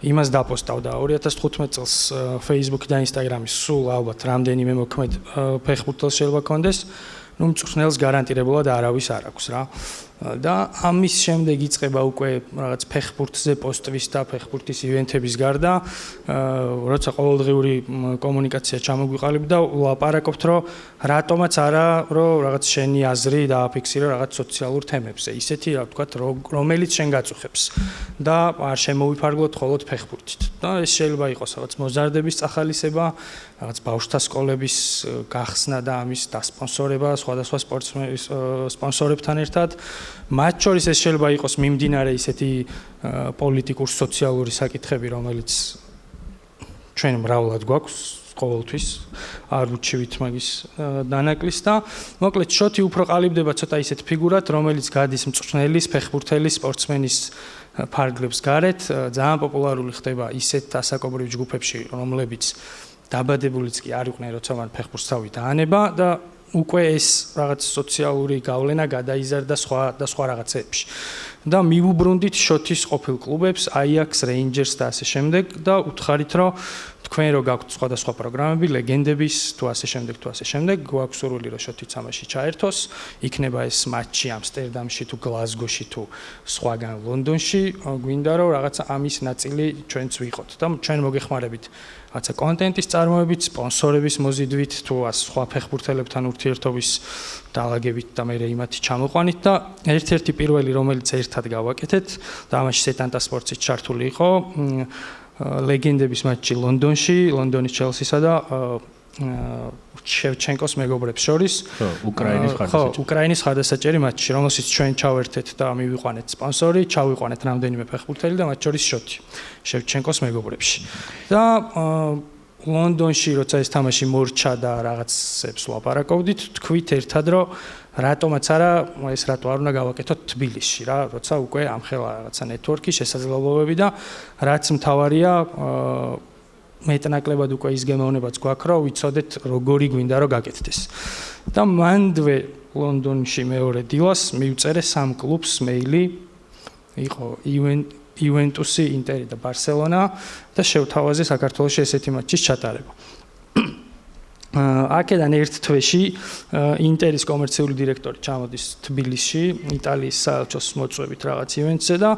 Speaker 3: იმას დაპოსტავ და 2015 წელს Facebook-ი და Instagram-ი სულ ალბათ რამდენიმე მოქმედ ფეხბურთელს შეიძლება კონდეს ნუ მწვრთნელს გარანტირებულად არავის არ აქვს რა და ამის შემდეგ იწყება უკვე რაღაც ფეხბურთზე პოსტვის და ფეხბურთის ივენთების გარდა როცა ყოველდღიური კომუნიკაცია ჩამოგვიყალიბ და ვლაპარაკობთ რომ რატომაც არა რომ რაღაც შენი აზრი დააფიქსირო რაღაც სოციალურ თემებზე ისეთი რა ვთქვათ რომელიც შენ გაწუხებს და არ შემოვიფარგლოთ მხოლოდ ფეხბურთით და ეს შეიძლება იყოს რაღაც მოზარდების წახალისება რაღაც ბავშვთა სკოლების გახსნა და ამის დასპონსორება სხვადასხვა სპორტსმენის სპონსორებთან ერთად მათ შორის ეს შეიძლება იყოს მიმდინარე ისეთი პოლიტიკურ სოციალური საკითხები, რომელიც ჩვენ მრავლად გვაქვს ყოველთვის არ უჩივით მაგის დანაკლის და მოკლედ შოთი უფრო ყალიბდება ცოტა ისეთ ფიგურად, რომელიც გადის მწვრთნელის, ფეხბურთელის, სპორტსმენის ფარგლებს გარეთ, ძალიან პოპულარული ხდება ისეთ ასაკობრივ ჯგუფებში, რომლებიც დაბადებულიც კი არ იყვნენ, როცა მან ფეხბურთს თავი დაანება და უკვე ეს რაღაც სოციალური გავლენა გადაიზარდა სხვა რაღაცებში. და მივუბრუნდით შოთის ყოფილ კლუბებს, Ajax, Rangers და ასე შემდეგ და უთხარით, რომ თქვენ რო გაქვთ სხვადასხვა პროგრამები, ლეგენდების თუ ასე შემდეგ, გვაქვს სურვილი რომ შოთიც ამაში ჩაერთოს, იქნება ეს მატჩი ამსტერდამში თუ გლაზგოში თუ სხვაგან ლონდონში, გვინდა რომ რაღაცა ამის ნაწილი ჩვენც ვიყოთ და ჩვენ მოგეხმარებით რაღაცა კონტენტის წარმოებით, სპონსორების მოზიდვით თუ სხვა ფეხბურთელებთან ურთიერთობის დაალაგებით და მე იმათი ჩამოყვანით და ერთ-ერთი პირველი რომელიც ერთად გავაკეთეთ და ამაში სეტანტა სპორტსიც ჩართული იყო ლეგენდების მატჩი ლონდონში, ლონდონის ჩელსისა და შევჩენკოს მეგობრებს შორის. უკრაინის ხარდასაჭერი მატჩი, რომელშიც ჩვენ ჩავერთეთ და მივიყვანეთ სპონსორი, ჩავიყვანეთ რამდენიმე ფეხბურთელი და მათ შორის შოთი შევჩენკოს მეგობრებში. და ლონდონში როცა ეს თამაში მორჩა და რაღაცებს ვლაპარაკობდით, თქვით ერთად, რომ რატომაც არა ეს რატო არ უნდა გავაკეთოთ თბილისში რა, როცა უკვე ამხელა რაღაცა ნეტვორკი, შესაძლებლობები და რაც მთავარია მეტნაკლებად უკვე ის გემოვნებაც გვაქვს, რომ ვიცოდეთ როგორი გვინდა რომ გაკეთდეს. და მანდვე ლონდონში მეორე დილას მივწერე სამ კლუბს მეილი, იყო იუვენტუსი, ინტერი და ბარსელონა და შევთავაზე საქართველოში ესეთი მატჩის ჩატარება. აქედან ერთ თვეში ინტერის კომერციული დირექტორი ჩამოდის თბილისში, იტალიის საელჩოს მოწვევით რაღაც ივენტზე და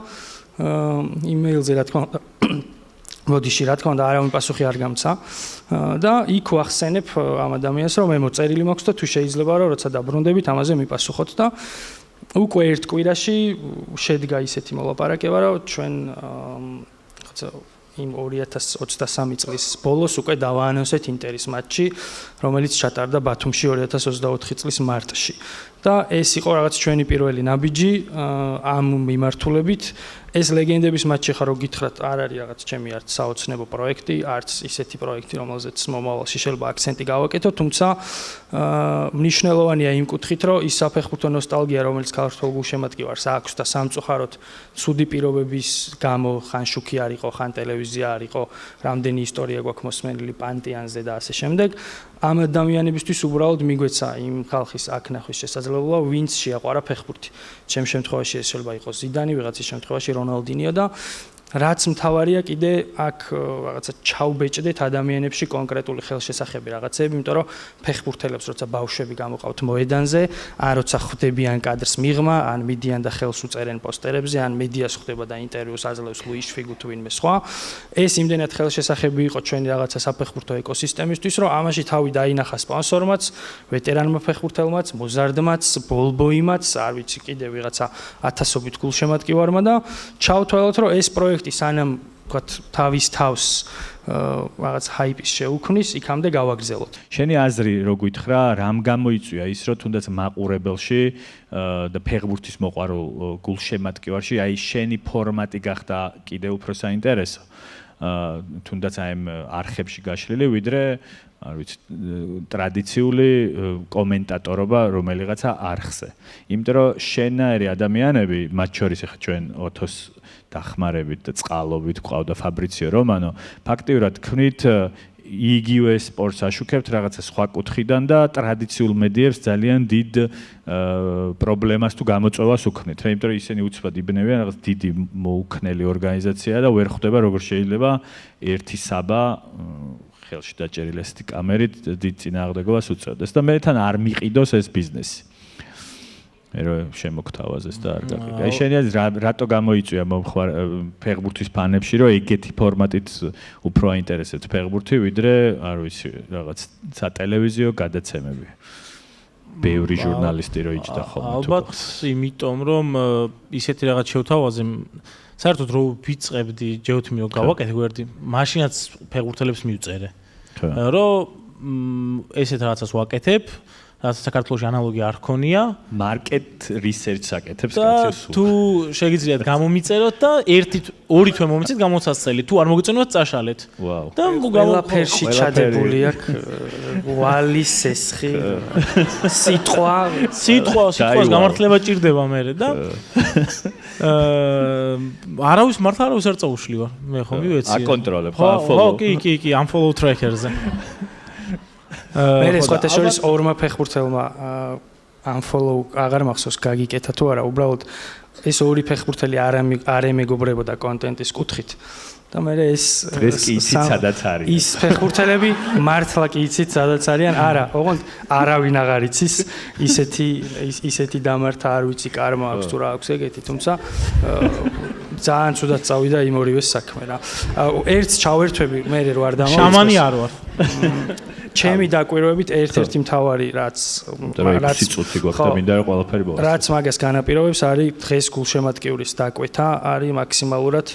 Speaker 3: იმეილზე რა თქმა უნდა მოდიში რა თქმა უნდა არავინ პასუხი არ გამცა და იქ ვახსენებ ამ ადამიანს რომ მე მოწერილი მაქვს და თუ შეიძლება რომ როცა დაბრუნდებით ამაზე მიპასუხოთ და უკვე ერთ კვირაში შედგა ისეთი მოლაპარაკება რომ ჩვენ იმ 2023 წლის ბოლოს უკვე დავაანონსეთ ინტერის მატჩი, რომელიც ჩატარდა ბათუმში 2024 წლის მარტში. და ეს იყო რაღაც ჩვენი პირველი ნაბიჯი ამ მიმართულებით. ეს ლეგენდების მატჩი ხარო გითხრათ, არ არის რაღაც ჩემი არც საოცნებო პროექტი, არც ისეთი პროექტი, რომელზეც მომავალში შეიძლება აქცენტი გავაკეთო, თუმცა მნიშვნელოვანია იმ კუთხით, რომ ის საფეხბურთო ნოსტალგია, რომელიც ქართულ გულშემატკივარს აქვს და სამწუხაროდ ცუდი პირობების გამო ხან შუქი არ იყო, ხან ტელევიზია არ იყო, რამდენი ისტორია გვაქვს მოსმენილი პანტეანზე და ასე შემდეგ. ამ ადამიანებისთვის უბრალოდ მიგვეცა იმ ხალხის აქ ნახვის შესაძლებლობა, ვინც შეაყვარა ფეხბურთი. ჩემ შემთხვევაში ეს შეიძლება იყოს ზიდანი, ვიღაცის შემთხვევაში რონალდინიო და რაც მთავარია კიდე აქ რაღაცა ჩაუბეჭდეთ ადამიანებში კონკრეტული ხელშესახები რაღაცები, იმიტომ რომ ფეხბურთელებს როცა ბავშვები გამოყავთ მოედანზე, ან როცა ხვდებიან კადრს მიღმა, ან მიდიან და ხელს უწერენ პოსტერებზე, ან მედიას ხვდება და ინტერვიუს აძლევს ლუის ფიგუ თუ ვინმე სხვა. ეს იმდენად ხელშესახები იყო ჩვენი რაღაცა საფეხბურთო ეკოსისტემისთვის, რომ ამაში თავი დაინახა სპონსორმაც, ვეტერანმა ფეხბურთელმაც, მოზარდმაც, ბოლბოიმაც, არ ვიცი კიდე ვიღაცა ათასობით გულშემატკივარმა და ჩავთვალოთ, რომ ეს პროექტი სანამ ვთქვათ თავის თავს რაღაც ჰაიპის შეუქმნის, იქამდე გავაგრძელოთ.
Speaker 4: შენი აზრი რო გითხრა, რამ გამოიწვია ის, რომ თუნდაც მაყურებელში და ფეხბურთის მოყვარულ გულშემატკივარში აი შენი ფორმატი გახდა კიდევ უფრო საინტერესო. თუნდაც აი ამ არხებში გაშლილი, ვიდრე არ ვიცი, ტრადიციული კომენტატორობა რომელიღაცა არხზე. იმიტომ რომ შენაერი ადამიანები, მათ შორის ახლა ჩვენ ოთოს დახმარებით და წყალობით ყავდა ფაბრიციო რომანო, ფაქტიურად ქნით იგივე სპორტს აშუქებთ რაღაცა სხვა კუთხიდან და ტრადიციულ მედიებს ძალიან დიდ პრობლემას თუ გამოწვევას უქმნით. იმიტომ რომ ისინი უცბად იბნევიან რაღაც დიდი მოუქნელი ორგანიზაცია და ვერ ხვდება როგორ შეიძლება ერთი საბა ხელში დაჭერილი ესეთი კამერით დიდ წინააღმდეგობას უწევდეს და მე თან არ მიყიდოს ეს ბიზნესი. მე რო შემოგთავაზეს და არ გაყიდა. აი შენი რატო გამოიწვია ფეხბურთის ფანებში, რომ ეგეთი ფორმატით უფრო აინტერესებს ფეხბურთი, ვიდრე არ ვიცი, რაღაც სატელევიზიო გადაცემები. ბევრი ჟურნალისტი რო იჭდა ხოლმე.
Speaker 1: ალბათ იმიტომ, რომ ისეთი რაღაც შევთავაზე, საერთოდ რო ვიწყებდი ჯეოთიმი რო გავაკეთე გვერდი, მაშინაც ფეხბურთელებს მივწერე. რომ ესეთ რაღაცას ვაკეთებ რაც საქართველოში ანალოგი არ ქონია.
Speaker 4: Market research საკეთებს კაცი სულ.
Speaker 1: თუ შეგიძლიათ გამომიწეროთ და 1-2 თვე მომიცეთ გამოცასწელი. თუ არ მოგეწონათ წაშალეთ.
Speaker 4: ვაუ.
Speaker 3: და ყველაფერში ჩადებული აქ ვალი სესხი სიტყვას
Speaker 1: გამართლება ჭირდება მერე და არავის მართლა არავის არ წაუშლი ვარ. მე ხომ მივეცი.
Speaker 4: აკონტროლებ ხო follow.
Speaker 1: კი, unfollow tracker-ზე.
Speaker 3: მე სხვათა შორის ორმა ფეხბურთელმა unfollow აღარ მახსოვს გაგიკეთა თუ არა, უბრალოდ ეს ორი ფეხბურთელი არ ემეგობრებოდა კონტენტის კუთხით. და მე ეს
Speaker 4: დღეს კი იცით სადაც არის.
Speaker 3: ის ფეხბურთელები მართლა კი იცით სადაც არიან? არა, ოღონდ არავინ აღარ იცის. ისეთი დამართა არ ვიცი კარმა აქვს თუ რა აქვს ეგეთი, თუმცა ძალიან ცუდად წავიდა იმ ორივეს საქმე რა. ერთს ჩავერთვები, მე რო არ დამოვიწყეს.
Speaker 1: შამანი არ ვარ.
Speaker 3: ჩემი დაკვირვებით ერთ-ერთი მთავარი რაც
Speaker 4: სიწუთი გვაქვს და მინდა რომ ყველაფერი მოასწრო.
Speaker 3: რაც მაგას განაპირობებს არის დღეს გულშემატკივრის დაკვეთა, არის მაქსიმალურად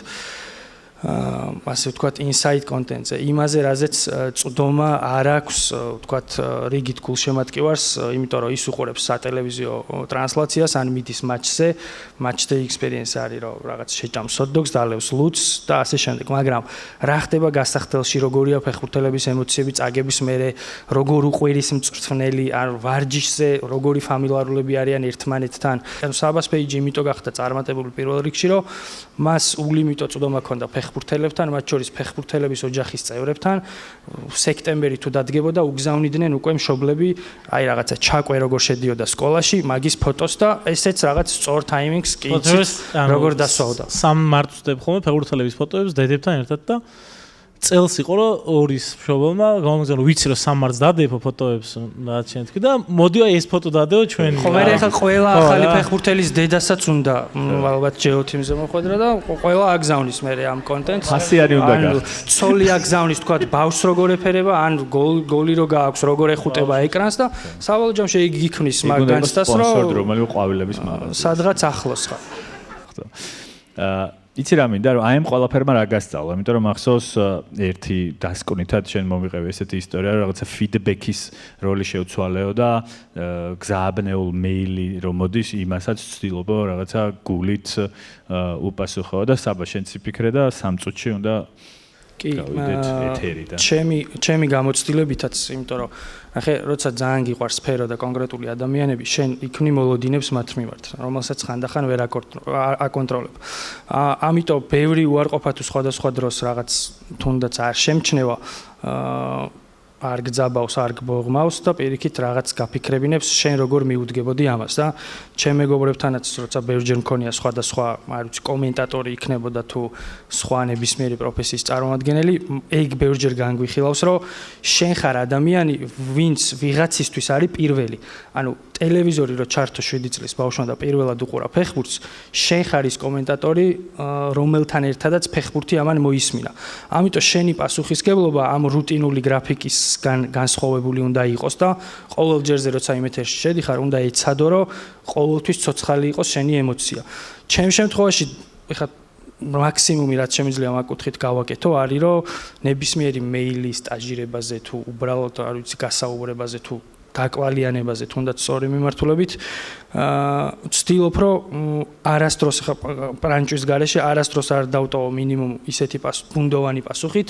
Speaker 3: ასე ვთქვათ inside content-ზე. იმაზე რაზეც წვდომა არ აქვს, ვთქვათ, რიგით გულშემატკივარს, იმიტომ რომ ის უყურებს სატელევიზიო ტრანსლაციას, ან მიდის матჩზე, match day experience არის, რომ რაღაც შეჭამს hot dogs, დალევს ლუცს და ასე შემდეგ. მაგრამ რა ხდება გასახდელში, როგორია ფეხბურთელების ემოციები წაგების მერე, როგორ უყვირის მწვრთნელი, ან ვარჯიშზე, როგორი ფამილიარულები არიან ერთმანეთთან. ანუ საბას პეიჯი იმიტომ გახდა წარმატებული პირველ რიგში, რომ მას ულიმიტო წვდომა ჰქონდა ფეხბურთელებთან, მათ შორის ფეხბურთელების ოჯახის წევრებთან. სექტემბერი თუ დადგებოდა, უგზავნიდნენ უკვე მშობლები, აი რაღაცა ჩაკვე როგორ შედიოდა სკოლაში, მაგის ფოტოს და ესეც რაღაც სწორ ტაიმინგს კი იცით, როგორ დასვავდა.
Speaker 1: 3 მარტს ვწდებ ხოლმე ფეხბურთელების ფოტოებს დედებთან ერთად და წელს იყო რომ ორის მშობელმა გამოგზავნა რომ ვიცი რომ 3 მარტს დადეფო ფოტოებს რაც შენ თქვი და მოდი აი ეს ფოტო დადეო ჩვენი.
Speaker 3: ხო მე ახლა ყველა ახალი ფეხბურთელის დედასაც უნდა ალბათ ჯეოთიმზე მოხვედრა და ყველა აგზავნის მე ამ კონტენტს.
Speaker 4: ფასიანი უნდა გახდეს.
Speaker 3: ცოლი აგზავნის თქვა ბავშვს როგორ ეფერება, ან გოლი რო გააქვს, როგორ ეხუტება ეკრანს და სავალო ჯამში იგი გიქნის მაგ განცდას რომ
Speaker 4: რომელი ყვავილების მაღაზია.
Speaker 3: სადღაც ახლოს ხარ.
Speaker 4: იცი რა მინდა რომ აი ამ ყველაფერმა რა გასწავლა, იმიტომ რომ ახსოვს ერთი დასკვნითად შენ მომიყევი ესეთი ისტორია, რომ რაღაცა ფიდბექის როლი შეუცვალეო და გზააბნეულ მეილი რომ მოდის, იმასაც ვცდილობო რაღაცა გულით უპასუხო და საბა შენც იფიქრე და 3 წუთში უნდა
Speaker 3: კი,
Speaker 4: ეთერიდან.
Speaker 3: ჩემი გამოცდილებითაც, იმიტომ რომ ახე როცა ძალიან გიყვარს სფერო და კონკრეტული ადამიანები, შენ იქნი მოლოდინებს მათ მიმართ, რომელსაც ხანდახან ვერ აკონტროლებ. ამიტომ ბევრი უარყოფა თუ სხვადასხვა დროს რაღაც თუნდაც არ შემჩნევა, არ გძაბავს, არ გბოღმავს და პირიქით რაღაც გაფიქრებინებს შენ როგორ მიუდგებოდი ამას და ჩემ მეგობრებთანაც როცა ბევრჯერ მქონია სხვადასხვა, არ ვიცი, კომენტატორი იქნებოდა თუ სხვა ნებისმიერი პროფესიის წარმომადგენელი, ეგ ბევრჯერ განგვიხილავს, რომ შენ ხარ ადამიანი, ვინც ვიღაცისთვის არის პირველი. ანუ ტელევიზორი რო ჩართო 7 წლის ბავშვმა და პირველად უყურა ფეხბურთს, შენ ხარ ის კომენტატორი, რომელთან ერთადაც ფეხბურთი ამან მოისმინა. ამიტომ შენი პასუხისგებლობა ამ რუტინული გრაფიკის განსხვავებული უნდა იყოს და ყოველ ჯერზე როცა იმ ეთერში შედიხარ, უნდა ეცადო, რომ ყოველთვის ცოცხალი იყოს შენი ემოცია. ჩემ შემთხვევაში, ეხლა მაქსიმუმი რაც შემიძლია მაგ კუთხით გავაკეთო, არის რომ ნებისმიერი მეილი სტაჟირებაზე თუ უბრალოდ არ ვიცი გასაუბრებაზე თუ დაკვალიანებაზე თუნდაც სწორი მიმართულებით ვცდილობ რომ არასდროს ხა პრანჭვის გარეშე არასდროს არ დავტოვო მინიმუმ ისეთი ბუნდოვანი პასუხით,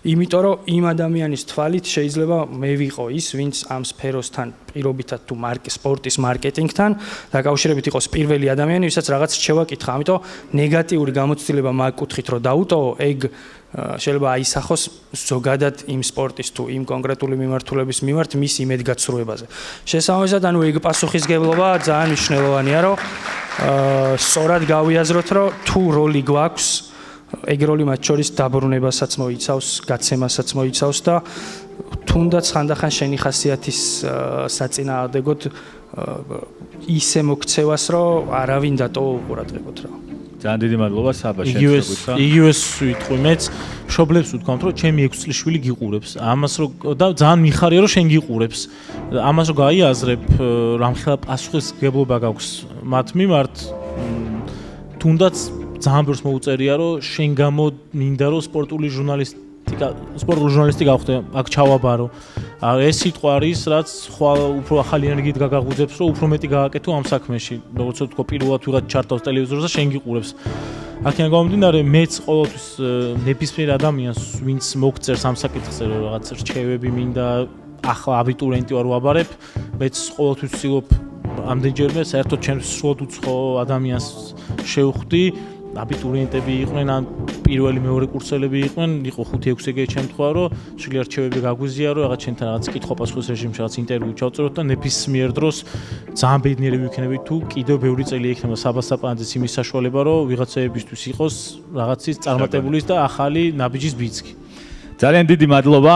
Speaker 3: იმიტომ რომ იმ ადამიანის თვალით შეიძლება მე ვიყო ის, ვინც ამ სფეროსთან პირობითად თუ სპორტის მარკეტინგთან დაკავშირებით იყოს პირველი ადამიანი, ვისაც რაღაც რჩევა კითხა. ამიტომ ნეგატიური გამოცდილება მაგ კუთხით რომ დავტოვო, ეგ შეიძლება აისახოს ზოგადად იმ სპორტის თუ იმ კონკრეტული მიმართულების მიმართ მის იმედგაცრუებაზე. შესაბამისად, ანუ ეგ პასუხისგებლობა ძალიან მნიშვნელოვანია, რომ სწორად გავიაზროთ, რომ თუ როლი გვაქვს, ეგ როლი მათ შორის დაბრუნებასაც მოიცავს, გაცემასაც მოიცავს და თუნდაც ხანდახან შენი ხასიათის საწინააღმდეგოდ ისე მოქცევას, რომ არავინ დატოვა უყურადღებოთ რა.
Speaker 4: ძალიან დიდი მადლობა საბა შენ შეგვიცხა.
Speaker 1: იგივეს ვიტყვი მეც, მშობლებს ვთქვამთ, რომ ჩემი 6 წლის შვილი გიყურებს. ამას რომ და ძალიან მიხარია რომ შენ გიყურებს. ამას რომ გაიაზრებ, რამხელა პასუხისგებლობა გაქვს მათ მიმართ, თუნდაც ძალიან ბევრს მოუწერია, რომ შენ გამო მინდა რომ სპორტული ჟურნალისტიკა გავხდე, აქ ჩავაბარო. ეს სიტყვა არის, რაც ხვალ უფრო ახალი ენერგიით გაგაღვიძებს, რომ უფრო მეტი გააკეთო ამ საქმეში. როგორც ვთქვა, პირველად ვიღაც ჩართავს ტელევიზორზე, შენ გიყურებს. აქედან გამომდინარე, მეც ყოველთვის ნებისმიერ ადამიანს, ვინც მოგწერს ამ საკითხზე, რომ რაღაც რჩევები მინდა, ახლა აბიტურიენტი ვარ ვაბარებ, მეც ყოველთვის ვცდილობ ამდენჯერმე საერთოდ ჩემს სრულად უცხო ადამიანს შევხვდი. აბიტურიენტები იყვნენ, ან პირველი მეორე კურსელები იყვნენ, იყო 5-6 ეგეთი შემთხვევა, რომ შეგიძლია რჩევები გაგვიზია, რომ რაღაც ჩვენთან რაღაც კითხვა-პასუხის რეჟიმში რაღაც ინტერვიუ ჩავწეროთ და ნებისმიერ დროს ძალიან ბედნიერი ვიქნებით თუ კიდევ ბევრი წელი ექნება საბას საპანაძეს იმის საშუალება, რომ ვიღაცაებისთვის იყოს რაღაცის წარმატებულის და ახალი ნაბიჯის ბიძგი.
Speaker 4: ძალიან დიდი მადლობა.